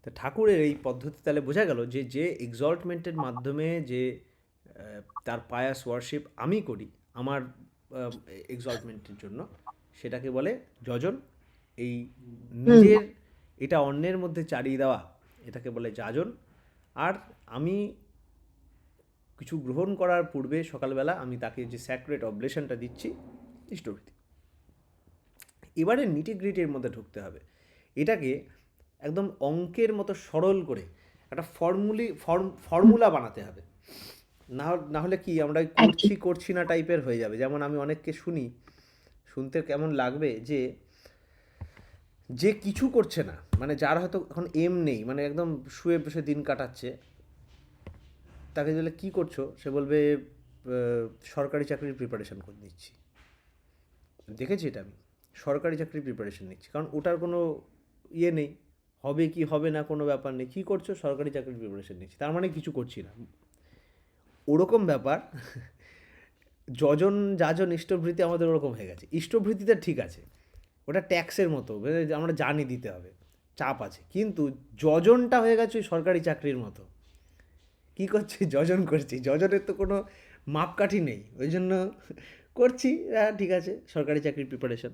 তা ঠাকুরের এই পদ্ধতি তাহলে বোঝা গেল যে যে এক্সল্টমেন্টের মাধ্যমে যে তার পায়াস ওয়ার্শিপ আমি করি আমার এক্সল্টমেন্টের জন্য, সেটাকে বলে যজন। এই হুম নিজের এটা অন্যের মধ্যে চালিয়ে দেওয়া, এটাকে বলে যাজন। আর আমি কিছু গ্রহণ করার পূর্বে সকালবেলা আমি তাকে যে স্যাক্রেড অবলেশনটা দিচ্ছি, ইষ্টভৃতি। এবারে নিটিগ্রিটির মধ্যে ঢুকতে হবে। এটাকে একদম অঙ্কের মতো সরল করে একটা ফর্মুলা বানাতে হবে। না হলে কি আমরা করছি না টাইপের হয়ে যাবে। যেমন আমি অনেককে শুনতে কেমন লাগবে যে কিছু করছে না, মানে যার হয়তো এখন এম নেই, মানে একদম শুয়ে বসে দিন কাটাচ্ছে, তাকে বলে কী করছো, সে বলবে সরকারি চাকরির প্রিপারেশন করে নিচ্ছি। দেখেছি এটা, আমি সরকারি চাকরির প্রিপারেশন নিচ্ছি, কারণ ওটার কোনো ইয়ে নেই, হবে কি হবে না কোনো ব্যাপার নেই। কী করছো? সরকারি চাকরির প্রিপারেশন নিচ্ছি, তার মানে কিছু করছি না। ওরকম ব্যাপার। যাজন ইষ্টভৃতি আমাদের ওরকম হয়ে গেছে। ইষ্টভৃতিটা ঠিক আছে, ওটা ট্যাক্সের মতো, আমরা জানি দিতে হবে, চাপ আছে। কিন্তু যজনটা হয়ে গেছে ওই সরকারি চাকরির মতো। কী করছি? যজন করছি, যজনের তো কোনো মাপকাঠি নেই, ওই জন্য করছি। হ্যাঁ ঠিক আছে, সরকারি চাকরির প্রিপারেশন।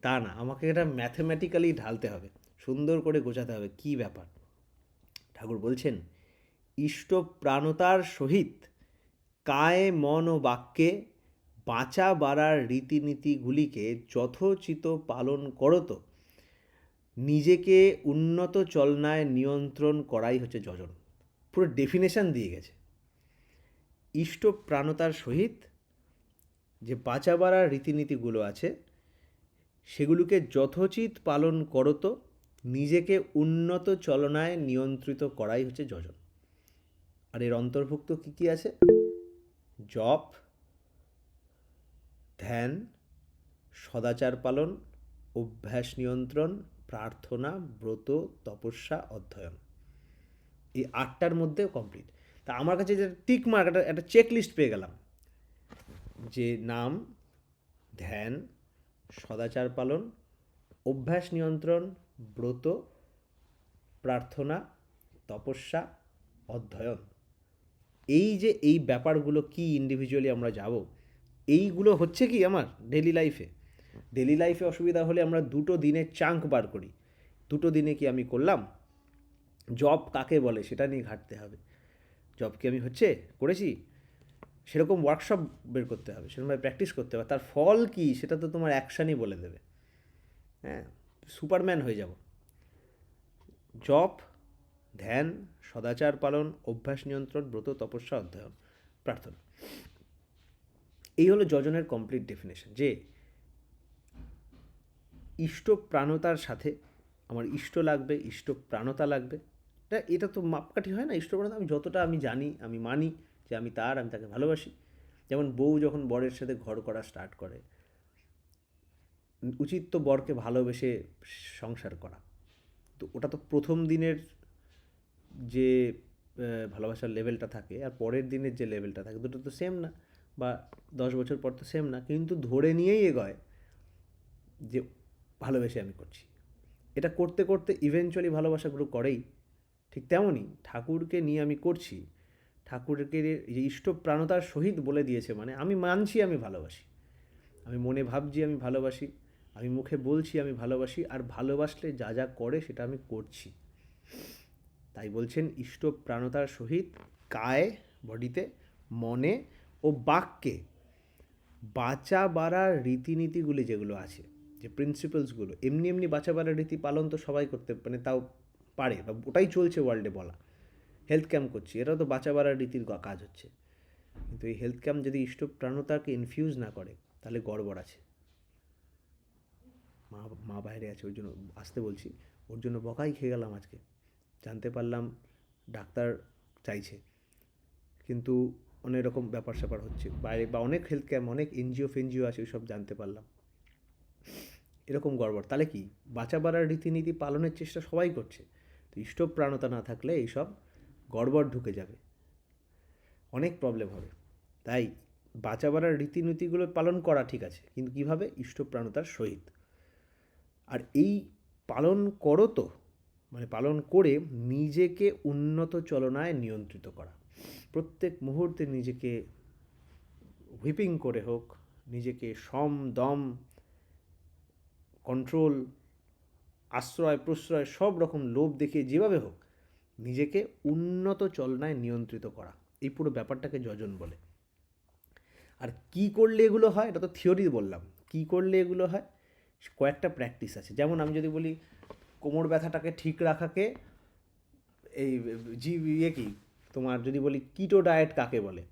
তা না, আমাকে এটা ম্যাথমেটিক্যালি ঢালতে হবে, সুন্দর করে গোছাতে হবে। কী ব্যাপার? ঠাকুর বলছেন, ইষ্টপ্রাণতার সহিত কায়ে মন ও বাক্যে বাঁচা বাড়ার রীতিনীতিগুলিকে যথোচিত পালন করত নিজেকে উন্নত চলনায় নিয়ন্ত্রণ করাই হচ্ছে যজন। পুরো ডেফিনেশন দিয়ে গেছে। ইষ্টপ্রাণতার সহিত যে বাঁচা বাড়ার রীতিনীতিগুলো আছে সেগুলোকে যথোচিত পালন করত নিজেকে উন্নত চলনায় নিয়ন্ত্রিত করাই হচ্ছে যজন। আর এর অন্তর্ভুক্ত কী কী আছে? জপ, ধ্যান, সদাচার পালন, অভ্যাস নিয়ন্ত্রণ, প্রার্থনা, ব্রত, তপস্যা, অধ্যয়ন। এই 8টার মধ্যে কমপ্লিট। তা আমার কাছে যে টিক মার্ক, একটা চেকলিস্ট পেয়ে গেলাম, যে নাম, ধ্যান, সদাচার পালন, অভ্যাস নিয়ন্ত্রণ, ব্রত, প্রার্থনা, তপস্যা, অধ্যয়ন। এই ব্যাপারগুলো কি ইন্ডিভিজুয়ালি আমরা যাব, এইগুলো হচ্ছে কি আমার ডেলি লাইফে অসুবিধা হলে আমরা 2টো দিনের চাঙ্ক বার করি। 2টো দিনে কি আমি করলাম? জব কাকে বলে সেটা নিয়ে ঘাঁটতে হবে। জব কি আমি করেছি? সেরকম ওয়ার্কশপ বের করতে হবে, সেরকমভাবে প্র্যাকটিস করতে হবে। তার ফল কি সেটা তো তোমার অ্যাকশানই বলে দেবে। হ্যাঁ, সুপারম্যান হয়ে যাব। জপ, ধ্যান, সদাচার পালন, অভ্যাস নিয়ন্ত্রণ, ব্রত, তপস্যা, অধ্যয়ন, প্রার্থনা। এই হলো যজনের কমপ্লিট ডেফিনেশন। যে ইষ্টপ্রাণতার সাথে আমার ইষ্ট লাগবে, ইষ্টপ্রাণতা লাগবে। এটা তো মাপকাঠি হয় না। ইষ্টপ্রাণতা আমি যতটা আমি জানি, আমি মানি যে আমি তাকে ভালোবাসি। যেমন বউ যখন বরের সাথে ঘর করা স্টার্ট করে, উচিত তো বরকে ভালোবেসে সংসার করা। তো ওটা তো প্রথম দিনের যে ভালোবাসার লেভেলটা থাকে আর পরের দিনের যে লেভেলটা থাকে, দুটো তো সেম না, বা 10 বছর পর তো সেম না, কিন্তু ধরে নিয়েই এগোয় যে ভালোবেসে আমি করছি। এটা করতে করতে ইভেনচুয়ালি ভালোবাসা গ্রো করেই। ঠিক তেমনই ঠাকুরকে নিয়ে আমি করছি, ঠাকুরকে যে ইষ্টপ্রাণতার সহিত বলে দিয়েছে, মানে আমি মানছি আমি ভালোবাসি, আমি মনে ভাবছি আমি ভালোবাসি, আমি মুখে বলছি আমি ভালোবাসি, আর ভালোবাসলে যা যা করে সেটা আমি করছি। তাই বলছেন ইষ্টপ্রাণতার সহিত কায়, বডিতে, মনে ও বাক্যে বাঁচা বাড়ার রীতিনীতিগুলি যেগুলো আছে, যে প্রিন্সিপালসগুলো, এমনি বাঁচা বাড়ার রীতি পালন তো সবাই করতে, মানে তাও পারে, বা ওটাই চলছে ওয়ার্ল্ডে বলা। হেলথ ক্যাম্প করছি, এটাও তো বাঁচা বাড়ার রীতির কাজ হচ্ছে। কিন্তু এই হেলথ ক্যাম্প যদি ইষ্টপ্রাণতাকে ইনফিউজ না করে, তাহলে গড়বড় আছে। মা বাইরে আছে, ওই জন্য আসতে বলছি, ওর জন্য বকাই খেয়ে গেলাম আজকে। জানতে পারলাম ডাক্তার চাইছে, কিন্তু অনেক রকম ব্যাপার স্যাপার হচ্ছে বাইরে, বা অনেক হেলথ ক্যাম্প, অনেক এনজিও আছে, ওই সব জানতে পারলাম। এরকম গড়বড়। তাহলে কি বাঁচা বাড়ার রীতিনীতি পালনের চেষ্টা সবাই করছে, তো ইষ্টপ্রাণতা না থাকলে এইসব গড়বড় ঢুকে যাবে, অনেক প্রবলেম হবে। তাই বাঁচা বাড়ার রীতিনীতিগুলো পালন করা ঠিক আছে, কিন্তু কীভাবে? ইষ্টপ্রাণতার সহিত। আর এই পালন করো তো, মানে পালন করে নিজেকে উন্নত চলনায় নিয়ন্ত্রিত করা। প্রত্যেক মুহূর্তে নিজেকে হুইপিং করে হোক, নিজেকে দম কন্ট্রোল আশ্রয় প্রশ্রয় সব রকম লোভ দেখিয়ে যেভাবে হোক নিজেকে উন্নত চলনায় নিয়ন্ত্রিত করা, এই পুরো ব্যাপারটাকে যজন বলে। আর কি করলে এগুলো হয়, এটা তো থিওরি বললাম। কি করলে এগুলো হয়, কয়েকটা প্র্যাকটিস আছে। যেমন আমি যদি বলি কোমর ব্যথাটাকে ঠিক রাখাকে এই কি তোমার যদি বলি কিটো ডায়েট কাকে বলে,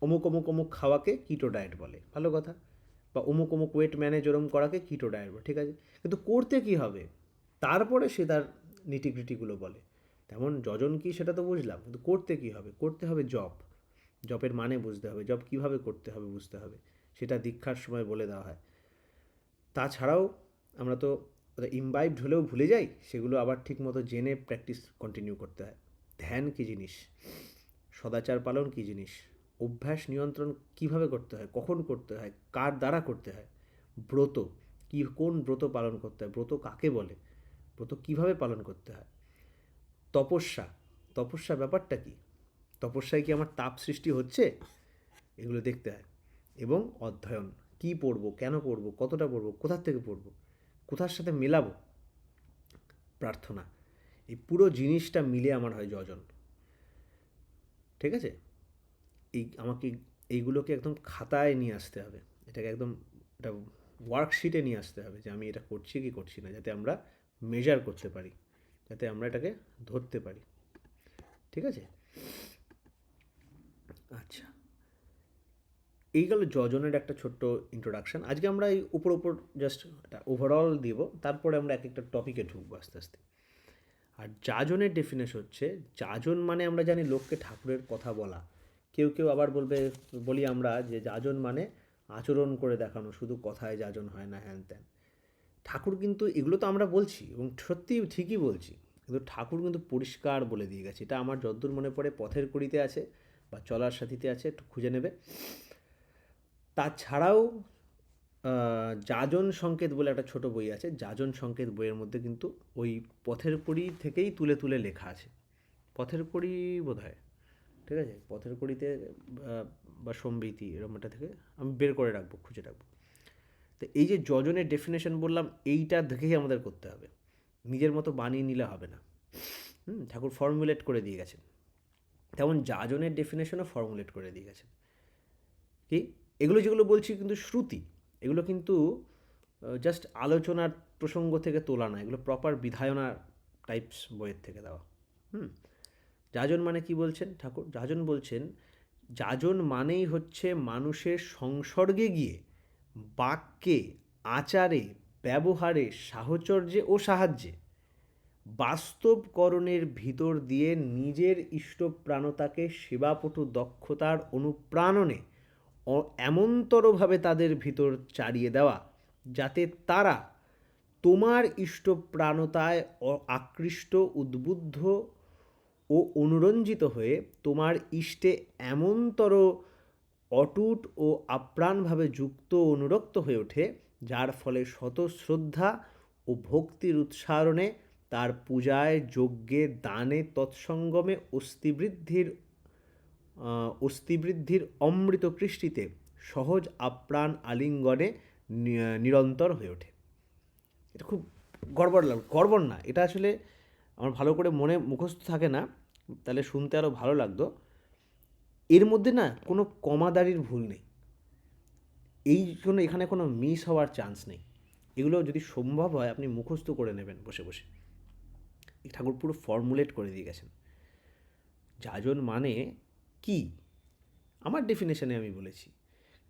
অমুক অমুক অমুক খাওয়াকে কিটো ডায়েট বলে, ভালো কথা। বা অমুক অমুক ওয়েট ম্যানেজ ওরম করাকে কিটো ডায়েট বলে, ঠিক আছে। কিন্তু করতে কি হবে তারপরে সে তার নিটিগ্রিটিগুলো বলে। তেমন যজন কি সেটা তো বুঝলাম, কিন্তু করতে কি হবে, করতে হবে জপ। জপের মানে বুঝতে হবে, জপ কীভাবে করতে হবে বুঝতে হবে, সেটা দীক্ষার সময় বলে দেওয়া হয়। তাছাড়াও আমরা তো ইমবাইবড হলেও ভুলে যাই, সেগুলো আবার ঠিকমতো জেনে প্র্যাকটিস কন্টিনিউ করতে হয়। ধ্যান কী জিনিস, সদাচার পালন কী জিনিস, অভ্যাস নিয়ন্ত্রণ কিভাবে করতে হয়, কখন করতে হয়, কার দ্বারা করতে হয়, ব্রত কি, কোন ব্রত পালন করতে হয়, ব্রত কাকে বলে, ব্রত কিভাবে পালন করতে হয়, তপস্যা, তপস্যা ব্যাপারটা কি, তপস্যায় কি আমার তাপ সৃষ্টি হচ্ছে, এগুলো দেখতে হয়। এবং অধ্যয়ন, কি পড়বো, কেন পড়বো, কতটা পড়বো, কোথার থেকে পড়বো, কোথার সাথে মেলাবো, প্রার্থনা, এই পুরো জিনিসটা মিলে আমার হয় যজন। ঠিক আছে, আমাকে এইগুলোকে একদম খাতায় নিয়ে আসতে হবে, এটাকে একদম একটা ওয়ার্কশিটে নিয়ে আসতে হবে যে আমি এটা করছি কি করছি না, যাতে আমরা মেজার করতে পারি, যাতে আমরা এটাকে ধরতে পারি। ঠিক আছে, আচ্ছা, এই গেল যজনের একটা ছোট্ট ইন্ট্রোডাকশান। আজকে আমরা এই উপর জাস্ট একটা ওভারঅল দিব, তারপরে আমরা এক একটা টপিকে ঢুকবো আস্তে আস্তে। আর যাজনের ডেফিনেশন হচ্ছে, যাজন মানে আমরা জানি লোককে ঠাকুরের কথা বলা। কেউ কেউ আবার বলি আমরা যে যাজন মানে আচরণ করে দেখানো, শুধু কথায় যাজন হয় না, হ্যান ত্যান। ঠাকুর কিন্তু এগুলো তো আমরা বলছি এবং সত্যি ঠিকই বলছি, কিন্তু ঠাকুর কিন্তু পরিষ্কার বলে দিয়ে গেছে। এটা আমার যদ্দূর মনে পড়ে পথের কুড়িতে আছে বা চলার সাথীতে আছে, একটু খুঁজে নেবে। তাছাড়াও যাজন সংকেত বলে একটা ছোট বই আছে, যাজন সংকেত বইয়ের মধ্যে কিন্তু ওই পথের কুড়ি থেকেই তুলে তুলে লেখা আছে। পথের কুড়ি বোধ হয়, ঠিক আছে, পথের কুড়িতে বা সম্বিতি এরকম একটা থেকে আমি বের করে রাখবো, খুঁজে রাখবো। তো এই যে যজনের ডেফিনেশন বললাম, এইটা দেখেই আমাদের করতে হবে, নিজের মতো বানিয়ে নিলে হবে না। ঠাকুর ফর্মুলেট করে দিয়ে গেছেন, তেমন যাজনের ডেফিনেশনও ফর্মুলেট করে দিয়ে গেছেন। কি এগুলো যেগুলো বলছি কিন্তু শ্রুতি, এগুলো কিন্তু জাস্ট আলোচনার প্রসঙ্গ থেকে তোলা না, এগুলো প্রপার বিধায়না টাইপস বইয়ের থেকে দেওয়া। যাজন মানে কি বলছেন ঠাকুর? যাজন বলছেন, যাজন মানেই হচ্ছে মানুষের সংসর্গে গিয়ে বাক্যে, আচারে, ব্যবহারে, সাহচর্যে ও সাহায্যে বাস্তবকরণের ভিতর দিয়ে নিজের ইষ্টপ্রাণতাকে সেবাপটু দক্ষতার অনুপ্রাণনে এমনতরভাবে তাদের ভিতর চারিয়ে দেওয়া, যাতে তারা তোমার ইষ্টপ্রাণতায় আকৃষ্ট, উদ্বুদ্ধ ও অনুরঞ্জিত হয়ে তোমার ইষ্টে এমনতর অটুট ও আপ্রাণভাবে যুক্ত অনুরক্ত হয়ে ওঠে, যার ফলে শত শ্রদ্ধা ও ভক্তির উৎসারণে তার পূজায়, যজ্ঞে, দানে, তৎসঙ্গমে অস্থিবৃদ্ধির অমৃত কৃষ্টিতে সহজ আপ্রাণ আলিঙ্গনে নিরন্তর হয়ে ওঠে। এটা খুব গড়বড় না, এটা আসলে আমার ভালো করে মনে মুখস্থ থাকে না, তাহলে শুনতে আরও ভালো লাগতো। এর মধ্যে না কোনো কমাদারির ভুল নেই, এখানে কোনো মিস হওয়ার চান্স নেই। এগুলো যদি সম্ভব হয় আপনি মুখস্থ করে নেবেন বসে বসে। ঠাকুর পুরো ফর্মুলেট করে দিয়ে গেছেন। যাজন মানে কি, আমার ডেফিনেশনে আমি বলেছি,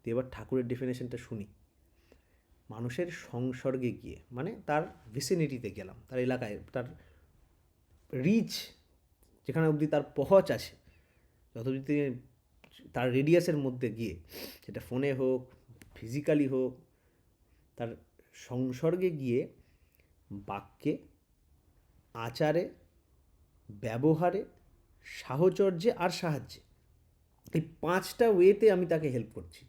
তো এবার ঠাকুরের ডেফিনেশনটা শুনি। মানুষের সংসর্গে গিয়ে মানে তার ভিসিনিটিতে গেলাম, তার এলাকায়, তার রিচ যেখানে অবধি তার পৌঁছ আছে, যত অবধি তার রেডিয়াসের মধ্যে গিয়ে, সেটা ফোনে হোক, ফিজিক্যালি হোক, তার সংসর্গে গিয়ে বাক্যে, আচারে, ব্যবহারে, সাহচর্যে আর সাহায্যে, এই 5টা ওয়েতে আমি তাকে হেল্প করছি।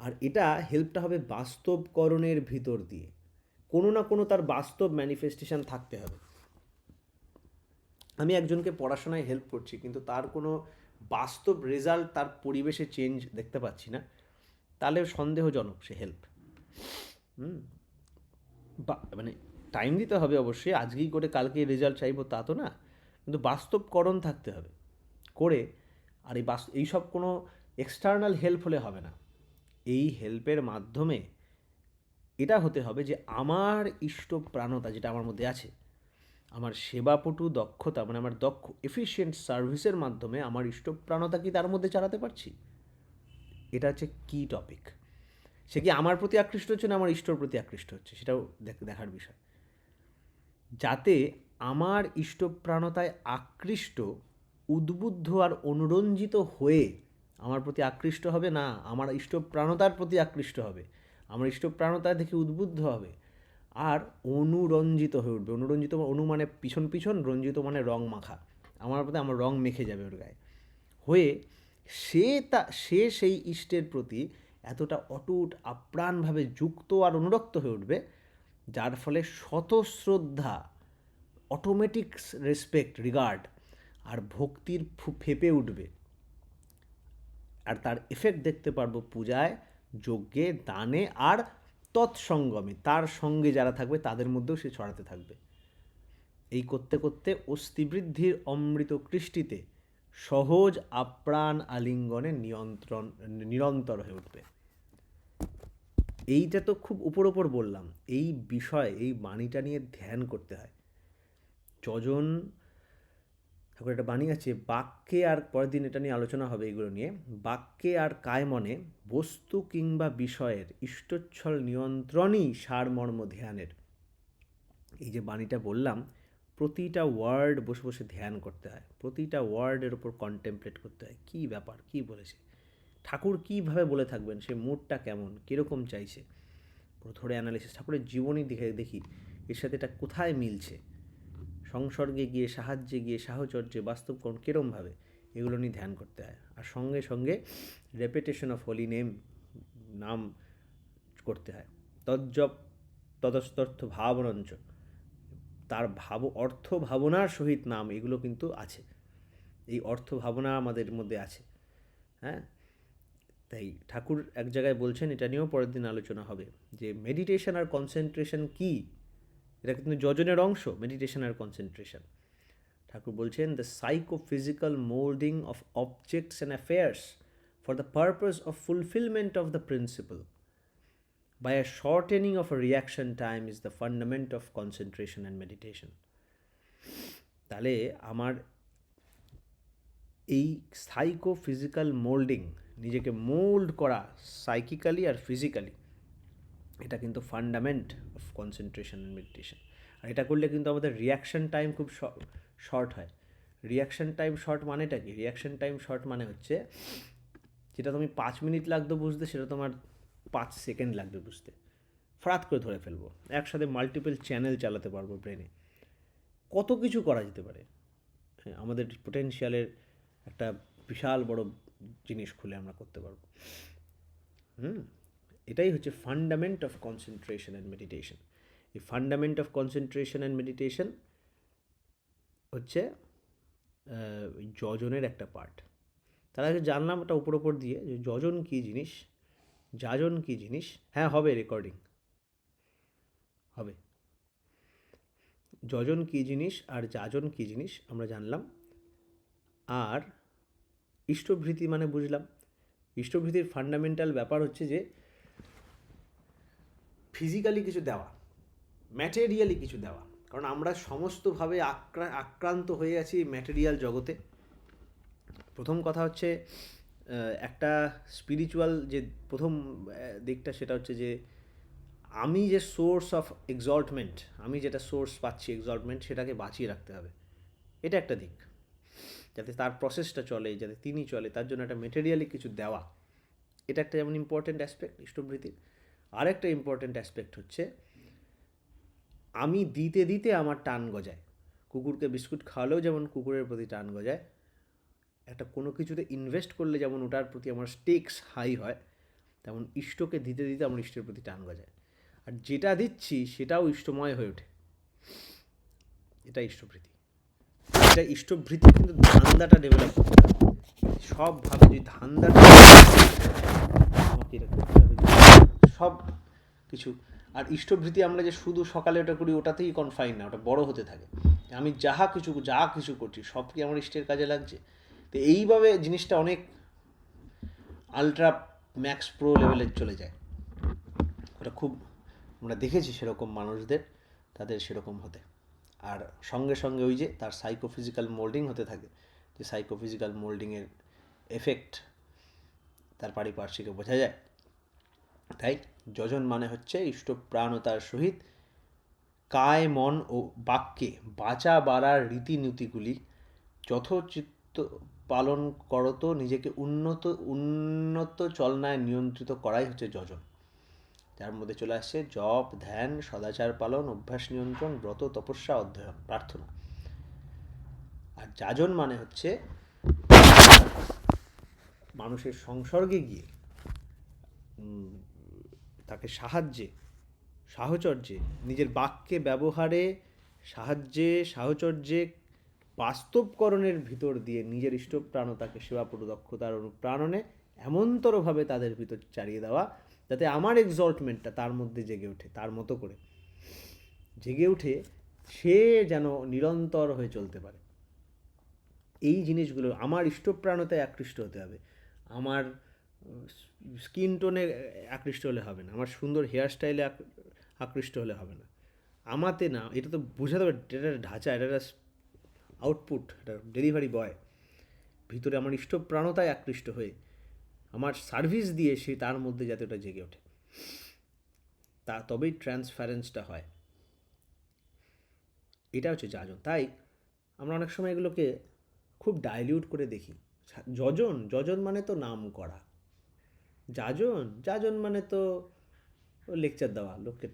আর এটা হেল্পটা হবে বাস্তবকরণের ভিতর দিয়ে, কোনো না কোনো তার বাস্তব ম্যানিফেস্টেশন থাকতে হবে। আমি একজনকে পড়াশোনায় হেল্প করছি, কিন্তু তার কোনো বাস্তব রেজাল্ট, তার পরিবেশে চেঞ্জ দেখতে পাচ্ছি না, তাহলে সন্দেহজনক সে হেল্প। মানে টাইম দিতে হবে অবশ্যই, আজকেই করে কালকেই রেজাল্ট চাইবো তা তো না, কিন্তু বাস্তবকরণ থাকতে হবে করে। আর এইসব কোনো এক্সটার্নাল হেল্প হলে হবে না, এই হেল্পের মাধ্যমে এটা হতে হবে যে আমার ইষ্টপ্রাণতা যেটা আমার মধ্যে আছে, আমার সেবাপটু দক্ষতা, মানে আমার দক্ষ এফিশিয়েন্ট সার্ভিসের মাধ্যমে আমার ইষ্টপ্রাণতা কি তার মধ্যে চালাতে পারছি, এটা হচ্ছে কি টপিক। সে কি আমার প্রতি আকৃষ্ট হচ্ছে না আমার ইষ্টর প্রতি আকৃষ্ট হচ্ছে, সেটাও দেখার বিষয়। যাতে আমার ইষ্টপ্রাণতায় আকৃষ্ট, উদ্বুদ্ধ আর অনুরঞ্জিত হয়ে আমার প্রতি আকৃষ্ট হবে না, আমার ইষ্টপ্রাণতার প্রতি আকৃষ্ট হবে, আমার ইষ্টপ্রাণতা দেখে উদ্বুদ্ধ হবে আর অনুরঞ্জিত হয়ে উঠবে। অনুরঞ্জিত, অনু মানে পিছন পিছন, রঞ্জিত মানে রং মাখা, আমার প্রতি আমার রং মেখে যাবে ওর গায়ে হয়ে, সে সেই ইষ্টের প্রতি এতটা অটুট আপ্রাণভাবে যুক্ত আর অনুরক্ত হয়ে উঠবে, যার ফলে শতশ্রদ্ধা, অটোমেটিক রেসপেক্ট, রিগার্ড আর ভক্তির ফেঁপে উঠবে। আর তার এফেক্ট দেখতে পারবো পূজায়, যজ্ঞে, দানে আর তৎসঙ্গমে, তার সঙ্গে যারা থাকবে তাদের মধ্যেও সে ছড়াতে থাকবে। এই করতে করতে অস্থিবৃদ্ধির অমৃত কৃষ্টিতে সহজ আপ্রাণ আলিঙ্গনে নিরন্তর হয়ে উঠবে। এইটা তো খুব উপর উপর বললাম, এই বিষয়, এই বাণীটা নিয়ে ধ্যান করতে হয়। যজন ঠাকুর একটা বাণী আছে, বাক্যে আর, পরের দিন এটা নিয়ে আলোচনা হবে এইগুলো নিয়ে, বাক্যে আর কায়মনে বস্তু কিংবা বিষয়ের ইষ্টচ্ছল নিয়ন্ত্রণই সারমর্ম ধ্যানের। এই যে বাণীটা বললাম, প্রতিটা ওয়ার্ড বসে বসে ধ্যান করতে হয়, প্রতিটা ওয়ার্ডের ওপর কন্টেমপ্লেট করতে হয়, কী ব্যাপার, কী বলেছে ঠাকুর, কীভাবে বলে থাকবেন, সে মুডটা কেমন, কীরকম চাইছে, পুরো ধরে অ্যানালিসিস, ঠাকুরের জীবনী দেখি এর সাথে এটা কোথায় মিলছে, সংসর্গে গিয়ে, সাহায্যে গিয়ে, সাহচর্যে, বাস্তবকরণ কীরমভাবে, এগুলো নিয়ে ধ্যান করতে হয়। আর সঙ্গে সঙ্গে রেপিটেশন অফ হোলি নাম করতে হয়। তজ্জপ তদস্তর্থ ভাবনঞ্চ, তার অর্থ ভাবনার সহিত নাম, এগুলো কিন্তু আছে, এই অর্থ ভাবনা আমাদের মধ্যে আছে। হ্যাঁ, তাই ঠাকুর এক জায়গায় বলছেন, এটা নিয়েও পরের দিন আলোচনা হবে, যে মেডিটেশন আর কনসেন্ট্রেশন কি, এটা কিন্তু যজনের অংশ, মেডিটেশন আর কনসেন্ট্রেশন। ঠাকুর বলছেন, the psychophysical moulding of objects and affairs for the purpose of fulfilment of the principle by a shortening of a reaction time is the fundament of concentration and meditation. তাহলে আমার এই psychophysical moulding, নিজেকে mould করা সাইকিক্যালি আর physically, এটা কিন্তু ফান্ডামেন্ট of concentration and meditation. আর এটা করলে কিন্তু আমাদের রিয়াকশন টাইম খুব শর্ট হয়। রিয়াকশন টাইম শর্ট মানেটা কি? রিয়াকশন টাইম শর্ট মানে হচ্ছে, যেটা তুমি 5 মিনিট লাগতো বুঝতে, সেটা তোমার 5 সেকেন্ড লাগবে বুঝতে, ফরাত করে ধরে ফেলবো, একসাথে মাল্টিপল চ্যানেল চালাতে পারবো ব্রেনে, কত কিছু করা যেতে পারে। হ্যাঁ, আমাদের পোটেনশিয়ালের একটা বিশাল বড় জিনিস খুলে আমরা করতে পারবো। এটাই হচ্ছে ফান্ডামেন্ট অফ কনসেন্ট্রেশন অ্যান্ড মেডিটেশন। এই ফান্ডামেন্ট অফ কনসেন্ট্রেশন অ্যান্ড মেডিটেশন হচ্ছে যজনের একটা পার্ট। তার আগে জানলাম ওটা উপর দিয়ে, যে যজন কী জিনিস, যাজন কী জিনিস। হ্যাঁ, হবে, রেকর্ডিং হবে। যজন কী জিনিস আর যাজন কী জিনিস আমরা জানলাম। আর ইষ্টভৃতি মানে বুঝলাম। ইষ্টভৃতির ফান্ডামেন্টাল ব্যাপার হচ্ছে যে ফিজিক্যালি কিছু দেওয়া, ম্যাটেরিয়ালি কিছু দেওয়া। কারণ আমরা সমস্তভাবে আক্রান্ত হয়ে আছি ম্যাটেরিয়াল জগতে। প্রথম কথা হচ্ছে, একটা স্পিরিচুয়াল যে প্রথম দিকটা, সেটা হচ্ছে যে আমি যে সোর্স অফ এক্সল্টমেন্ট, আমি যেটা সোর্স পাচ্ছি এক্সল্টমেন্ট, সেটাকে বাঁচিয়ে রাখতে হবে। এটা একটা দিক, যাতে তার প্রসেসটা চলে, যাতে তিনি চলে, তার জন্য একটা মেটেরিয়ালি কিছু দেওয়া। এটা একটা যেমন ইম্পর্ট্যান্ট অ্যাসপেক্ট ইষ্টভৃতির। আরেকটা ইম্পর্ট্যান্ট অ্যাসপেক্ট হচ্ছে, আমি দিতে দিতে আমার টান গজায়। কুকুরকে বিস্কুট খাওয়ালেও যেমন কুকুরের প্রতি টান গজায়, একটা কোনো কিছুতে ইনভেস্ট করলে যেমন ওটার প্রতি আমার স্টেকস হাই হয়, তেমন ইষ্টকে দিতে দিতে আমার ইষ্টের প্রতি টান গজায়। আর যেটা দিচ্ছি সেটাও ইষ্টময় হয়ে ওঠে। এটা ইষ্টভৃতি। এটা ইষ্টভৃতি কিন্তু ধান্দাটা ডেভেলপ করতে হবে। সবভাবে যদি ধান্দাটা আমাকে এটা করতে হবে, সব কিছু আর ইষ্টভৃতি আমরা যে শুধু সকালে ওটা করি ওটাতেই কনফাইন না, ওটা বড় হতে থাকে। আমি যা কিছু করছি সব কি আমার ইষ্টের কাজে লাগছে। তো এইভাবে জিনিসটা অনেক আলট্রা ম্যাক্স প্রো লেভেলে চলে যায়। ওটা খুব আমরা দেখেছি সেরকম মানুষদের, তাদের সেরকম হতে। আর সঙ্গে সঙ্গে ওই যে তার সাইকোফিজিক্যাল মোল্ডিং হতে থাকে, যে সাইকোফিজিক্যাল মোল্ডিংয়ের এফেক্ট তার পারিপার্শ্বিকে বোঝা যায়। তাই যজন মানে হচ্ছে ইষ্টপ্রাণতার সহিত কায় মন ও বাক্যে বাঁচা বাড়ার রীতিনীতিগুলি যথোচিত পালন করত নিজেকে উন্নত উন্নত চলনায় নিয়ন্ত্রিত করাই হচ্ছে যজন, যার মধ্যে চলে আসছে জপ, ধ্যান, সদাচার পালন, অভ্যাস নিয়ন্ত্রণ, ব্রত, তপস্যা, অধ্যয়ন, প্রার্থনা। আর যাজন মানে হচ্ছে মানুষের সংসর্গে গিয়ে তাকে সাহচর্যে নিজের বাক্যে ব্যবহারে সাহচর্যে বাস্তবকরণের ভিতর দিয়ে নিজের ইষ্টপ্রাণতাকে সেবাপুরু দক্ষতার অনুপ্রাণনে এমনতরভাবে তাদের ভিতর চালিয়ে দেওয়া যাতে আমার এক্সল্টমেন্টটা তার মধ্যে জেগে ওঠে, তার মতো করে জেগে উঠে সে যেন নিরন্তর হয়ে চলতে পারে। এই জিনিসগুলো আমার ইষ্টপ্রাণতায় আকৃষ্ট হতে হবে। আমার স্কিন টোনে আকৃষ্ট হলে হবে না, আমার সুন্দর হেয়ার স্টাইলে আকৃষ্ট হলে হবে না, আমাতে না। এটা তো বোঝাতে হবে, এটা ঢাঁচা, এটা আউটপুট, এটা ডেলিভারি বয়। ভিতরে আমার ইষ্টপ্রাণতায় আকৃষ্ট হয়ে আমার সার্ভিস দিয়ে সে তার মধ্যে যাতে ওটা জেগে ওঠে, তা তবেই ট্রান্সফারেন্সটা হয়। এটা হচ্ছে যাজন। তাই আমরা অনেক সময় এগুলোকে খুব ডাইলিউট করে দেখি। যজন মানে তো নাম করা, যাজন মানে তো লেকচার দেওয়া, লোককে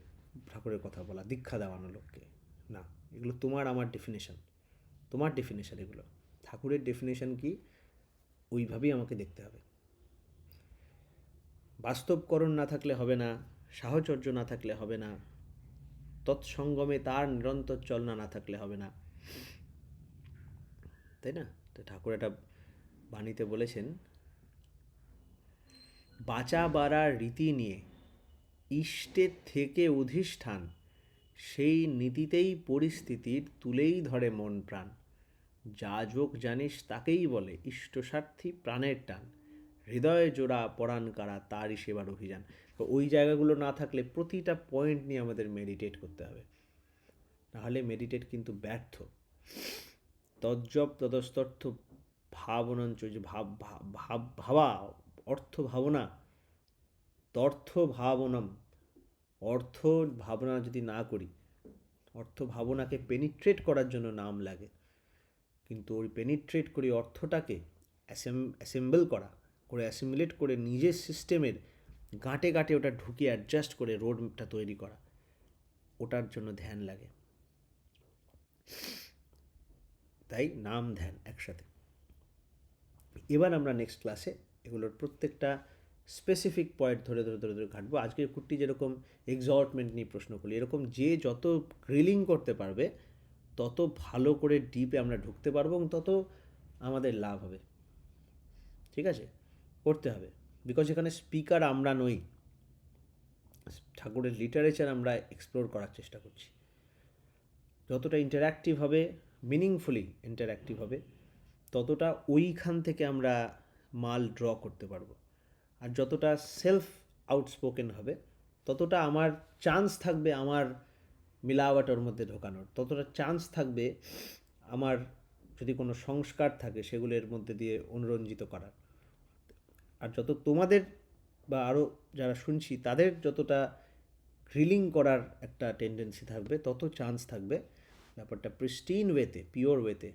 ঠাকুরের কথা বলা, দীক্ষা দেওয়ানো লোককে। না, এগুলো তোমার আমার ডেফিনেশন এগুলো। ঠাকুরের ডেফিনেশন কি, ওইভাবেই আমাকে দেখতে হবে। বাস্তবকরণ না থাকলে হবে না, সাহচর্য না থাকলে হবে না, তৎসঙ্গমে তার নিরন্তর চলনা না থাকলে হবে না, তাই না? তো ঠাকুর একটা বাণীতে বলেছেন, বাঁচা বাড়ার রীতি নিয়ে ইষ্টের থেকে অধিষ্ঠান, সেই নীতিতেই পরিস্থিতির তুলেই ধরে মন প্রাণ, যা যোগ জানিস তাকেই বলে ইষ্টস্বার্থী প্রাণের টান, হৃদয়ে জোড়া পরাণ কারা তারই সেবার অভিযান। তো ওই জায়গাগুলো না থাকলে প্রতিটা পয়েন্ট নিয়ে আমাদের মেডিটেট করতে হবে, নাহলে মেডিটেট কিন্তু ব্যর্থ। তজ্জব তদস্তর্থ ভাবনঞ্চ, যে ভাবা অর্থ ভাবনা, তর্থ ভাবনম, অর্থ ভাবনা যদি না করি, অর্থ ভাবনাকে পেনিট্রেট করার জন্য নাম লাগে, কিন্তু ওই পেনিট্রেট করি অর্থটাকে অ্যাসেম্বল করে অ্যাসিমিলেট করে নিজের সিস্টেমের গাঁটে গাঁটে ওটা ঢুকিয়ে অ্যাডজাস্ট করে রোডটা তৈরি করা, ওটার জন্য ধ্যান লাগে। তাই নাম ধ্যান একসাথে। এবার আমরা নেক্সট ক্লাসে এগুলোর প্রত্যেকটা স্পেসিফিক পয়েন্ট ধরে ধরে ধরে ধরে ঘাটবো। আজকের কুট্টি যেরকম এক্সল্টমেন্ট নিয়ে প্রশ্ন করলি, এরকম যে যত গ্রিলিং করতে পারবে তত ভালো করে ডিপে আমরা ঢুকতে পারবো এবং তত আমাদের লাভ হবে। ঠিক আছে, করতে হবে। বিকজ এখানে স্পিকার আমরা নই, ঠাকুরের লিটারেচার আমরা এক্সপ্লোর করার চেষ্টা করছি। যতটা ইন্টারঅ্যাক্টিভ হবে, মিনিংফুলি ইন্টারঅ্যাক্টিভ হবে, ততটা ওইখান থেকে আমরা মাল ড্র করতে পারবো। আর যতটা সেলফ আউটস্পোকেন হবে, ততটা আমার চান্স থাকবে আমার মিলাওয়াটার মধ্যে ঢোকানোর, ততটা চান্স থাকবে আমার যদি কোনো সংস্কার থাকে সেগুলোর মধ্যে দিয়ে অনুরঞ্জিত করার। আর যত তোমাদের বা আরও যারা শুনছি তাদের যতটা গ্রিলিং করার একটা টেন্ডেন্সি থাকবে, তত চান্স থাকবে ব্যাপারটা প্রিস্টিন ওয়েতে, পিওর ওয়েতে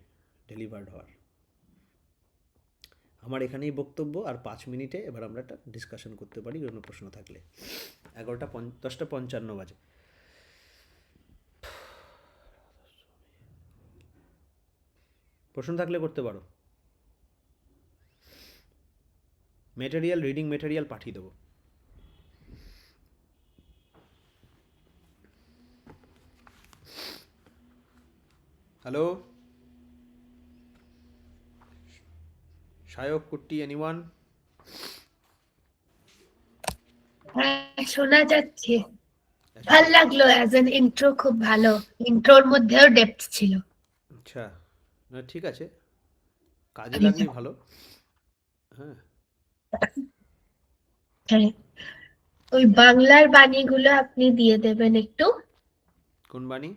ডেলিভার্ড হওয়ার। আমার এখানেই বক্তব্য। আর 5 মিনিটে এবার আমরা একটা ডিসকাশন করতে পারি কোনো প্রশ্ন থাকলে। 10:55 বাজে। প্রশ্ন থাকলে করতে পারো। রিডিং মেটেরিয়াল পাঠিয়ে দেবো। হ্যালো, সায়ক, কুট্টি, এনিওয়ান? হ্যাঁ, শোনা যাচ্ছে। ভাল লাগলো, অ্যাজ এন ইন্ট্রো খুব ভালো, ইন্ট্রোর মধ্যেও ডেপথ ছিল। আচ্ছা, না ঠিক আছে, কাজে হ্যাঁ, লাগলেই ভালো। হ্যাঁ, ওই বাংলার বাণীগুলো আপনি দিয়ে দেবেন একটু, কোন বাণী?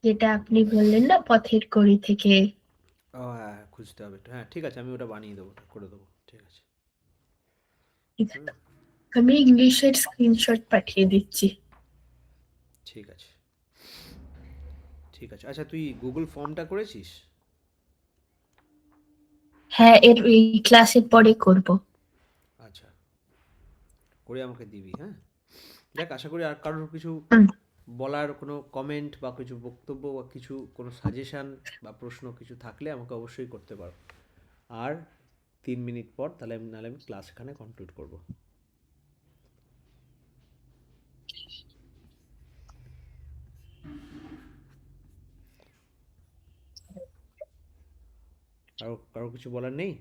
যেটা আপনি বললেন না পথের কড়ি থেকে। ও হ্যাঁ, হ্যাঁ, খুঁজতে হবে একটু। হ্যাঁ ঠিক আছে, আমি ওটা বানিয়ে দেবো, করে দেবো, ঠিক আছে। হুম, আমি ইংলিশের স্ক্রিনশট পাঠিয়ে দিচ্ছি। ঠিক আছে, ঠিক আছে। আচ্ছা, তুই গুগল ফর্মটা করেছিস? হ্যাঁ, এই ক্লাসের পরে করব। আচ্ছা, করে আমাকে দিবি, হ্যাঁ। দেখ, আশা করি আর কারোর কিছু হুম। বলার কোনো কমেন্ট বা কিছু বক্তব্য বা কিছু কোনো সাজেশান বা প্রশ্ন কিছু থাকলে আমাকে অবশ্যই করতে পারো। আর 3 মিনিট পর তাহলে নাহলে আমি ক্লাস এখানে কমপ্লিট করব। কারো কিছু বলার নেই?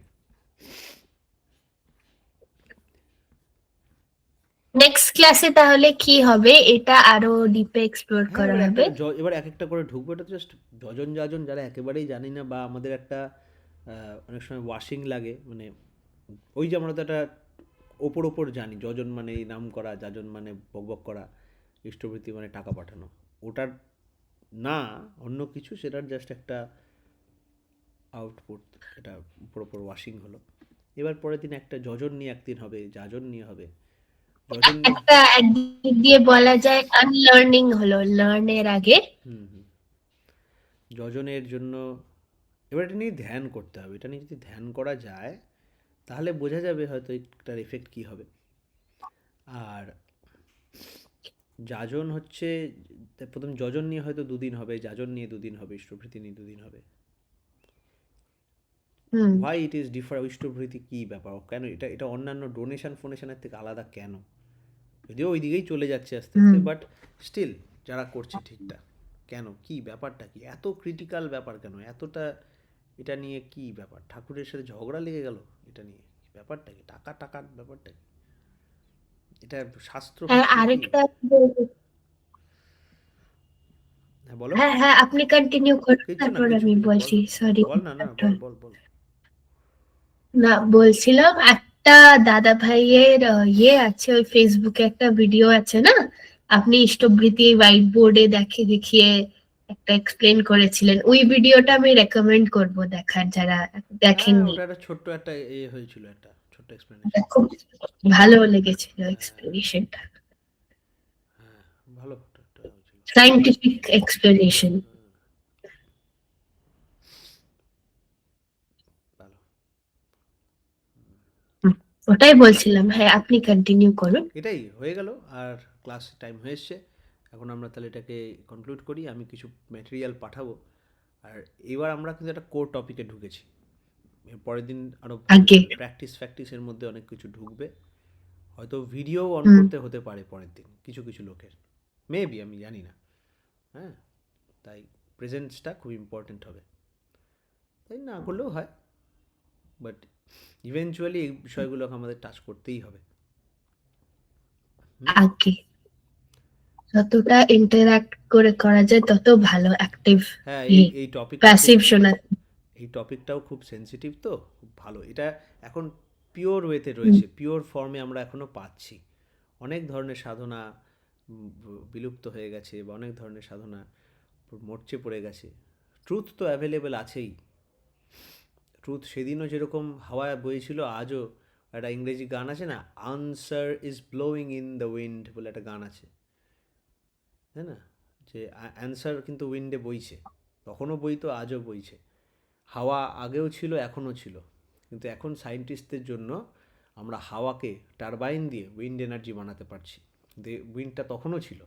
নেক্সট ক্লাসে তাহলে কি হবে, এটা আরো ডিপে এক্সপ্লোর হ্যাঁ, করা এবার একটা হবে। এবার এক একটা করে ঢুকবো, এটা তো জাস্ট যজন যাজন যারা একেবারেই জানি না, বা আমাদের একটা অনেক সময় ওয়াশিং লাগে, মানে ওই যে আমরা তো একটা ওপর ওপর জানি, যজন মানে এই নাম করা, যাজন মানে বকবক করা, ইষ্টভৃতি মানে টাকা পাঠানো, ওটার না, অন্য কিছু, সেটার জাস্ট একটা আউটপুট, এটা উপর ওপর ওয়াশিং হলো। এবার পরের দিন একটা যজন নিয়ে একদিন হবে, যাজন নিয়ে হবে, যজন নিয়ে। একটা একদিক দিয়ে বলা যায় আনলার্নিং হলো লার্নের আগে। হুম, হুম। যজনের জন্য এবার এটা নিয়ে ধ্যান করতে হবে, এটা নিয়ে যদি ধ্যান করা যায় তাহলে বোঝা যাবে হয়তো এটার এফেক্ট কী হবে। আর যাজন হচ্ছে, প্রথম যজন নিয়ে হয়তো 2 দিন হবে, যাজন নিয়ে 2 দিন হবে, ইষ্টভৃতি নিয়ে 2 দিন হবে। হুম। হোয়াই ইট ইজ ডিফার, ইষ্টভৃতি কী ব্যাপার, কেন এটা এটা অন্যান্য ডোনেশন ফোনেশনের থেকে আলাদা কেন? যদিও ওই দিকেই চলে যাচ্ছে আস্তে আস্তে, হুম। বাট স্টিল যারা করছে ঠিকঠাক, কেন, কি ব্যাপারটা কি, এত ক্রিটিক্যাল ব্যাপার কেন, এতটা এটা নিয়ে কি ব্যাপার, ঠাকুরের সাথে ঝগড়া লেগে গেল এটা নিয়ে, ব্যাপারটা কি, টাকা টাকার ব্যাপারটা কি, এটা শাস্ত্র হ্যাঁ, ফাস্ত্র কি? আরেকটা হ্যাঁ বলো। হ্যাঁ হ্যাঁ, আপনি কন্টিনিউ করুন, কিছু না, তারপর কিছু আমি কিছু বল, বলছি। সরি। বল না, না, বল বল বল। না, বলছিলাম একটা দাদা ভাইয়ের ইয়ে আছে, ওই ফেসবুকে একটা ভিডিও আছে না, আপনি ইষ্টভৃতি হোয়াইট বোর্ডে দেখিয়ে একটা এক্সপ্লেন করেছিলেন, ওই ভিডিওটা আমি রেকমেন্ড করব দেখার, যারা হ্যাঁ, দেখেননি। ওটা একটা ছোট্ট একটা হয়েছিল, একটা ছোট্ট ওটা এক্সপ্লেনেশন। খুব ভালো লেগেছিল হ্যাঁ, এক্সপ্লেনেশনটা, হ্যাঁ, ভালো একটা হয়েছিল। Scientific explanation. হুম, ভালো। ওটাই বলছিলাম, হ্যাঁ আপনি কন্টিনিউ করুন। এটাই হয়ে গেল, আর ক্লাস টাইম হয়ে এসছে। এখন আমরা তাহলে এটাকে কনক্লুড করি, আমি কিছু ম্যাটেরিয়াল পাঠাবো। আর এবার আমরা কিন্তু একটা কোর টপিকে ঢুকেছি, এর পরের দিন আরও আগে। মানে প্র্যাকটিস ফ্যাকটিসের মধ্যে অনেক কিছু ঢুকবে, হয়তো ভিডিও অন হুম। করতে হতে পারে পরের দিন কিছু কিছু লোকের, মেবি, আমি জানি না। হ্যাঁ, তাই প্রেজেন্সটা খুব ইম্পর্ট্যান্ট হবে, তাই না করলেও হয়, বাট ইভেনচুয়ালি এই বিষয়গুলোকে আমাদের টাচ করতেই হবে। হুম। আগে যতটা ইন্টারঅ্যাক্ট করে করা যায় তত ভালো, অ্যাক্টিভ, হ্যাঁ, এই টপিকটা খুব, প্যাসিভ শোনা। এই টপিকটাও খুব সেনসিটিভ, তো খুব ভালো এটা। এখন পিওর ওয়েতে রয়েছে, পিওর ফর্মে আমরা এখনও পাচ্ছি। অনেক ধরনের সাধনা বিলুপ্ত হয়ে গেছে, বা অনেক ধরনের সাধনা মরচে পড়ে গেছে। ট্রুথ তো অ্যাভেলেবেল আছেই। ট্রুথ সেদিনও যেরকম হাওয়ায় বইছিল, আজও একটা ইংরেজি গান আছে না, answer is blowing in the wind বলে একটা গান আছে, তাই না? যে অ্যান্সার কিন্তু উইন্ডে বইছে, তখনও বইতো, আজও বইছে। হাওয়া আগেও ছিল, এখনও ছিল, কিন্তু এখন সায়েন্টিস্টদের জন্য আমরা হাওয়াকে টারবাইন দিয়ে উইন্ড এনার্জি বানাতে পারছি, কিন্তু উইন্ডটা তখনও ছিল।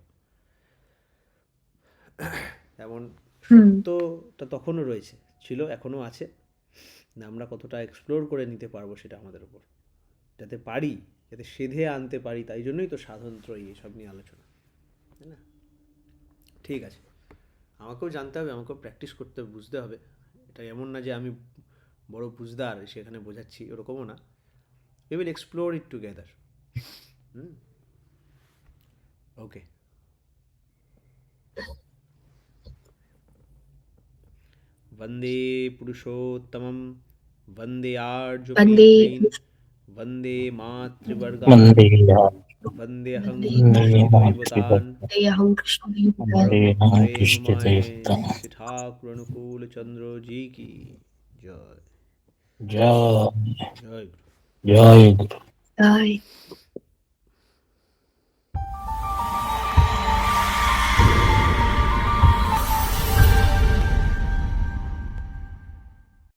এমন হুম। সত্যটা তখনও রয়েছে, ছিল, এখনও আছে। না, আমরা কতটা এক্সপ্লোর করে নিতে পারবো সেটা আমাদের উপর, যাতে পারি, যাতে সেধে আনতে পারি, তাই জন্যই তো সাধনত্র এইসব নিয়ে আলোচনা, তাই না? ঠিক আছে, আমাকেও জানতে হবে, আমাকেও প্র্যাকটিস করতে হবে, বুঝতে হবে। এটা এমন না যে আমি বড় বুঝদার সেখানে বোঝাচ্ছি, ওরকমও না। We will explore it together. Hmm. Okay. वन्दे पुरुषोत्तमं वन्दे Vande आर्जुमेत्रीन् वन्दे मातृवर्गान् वन्दे वन्देऽहं Vande कृष्णदैवतान् Deyaham Krishna Devatam. वन्दे परमप्रेममय कृष्णदेवता श्री ठाकुर अनुकूल चंद्र जी की जय। जय जय गुरु। जय गुरु। Jai.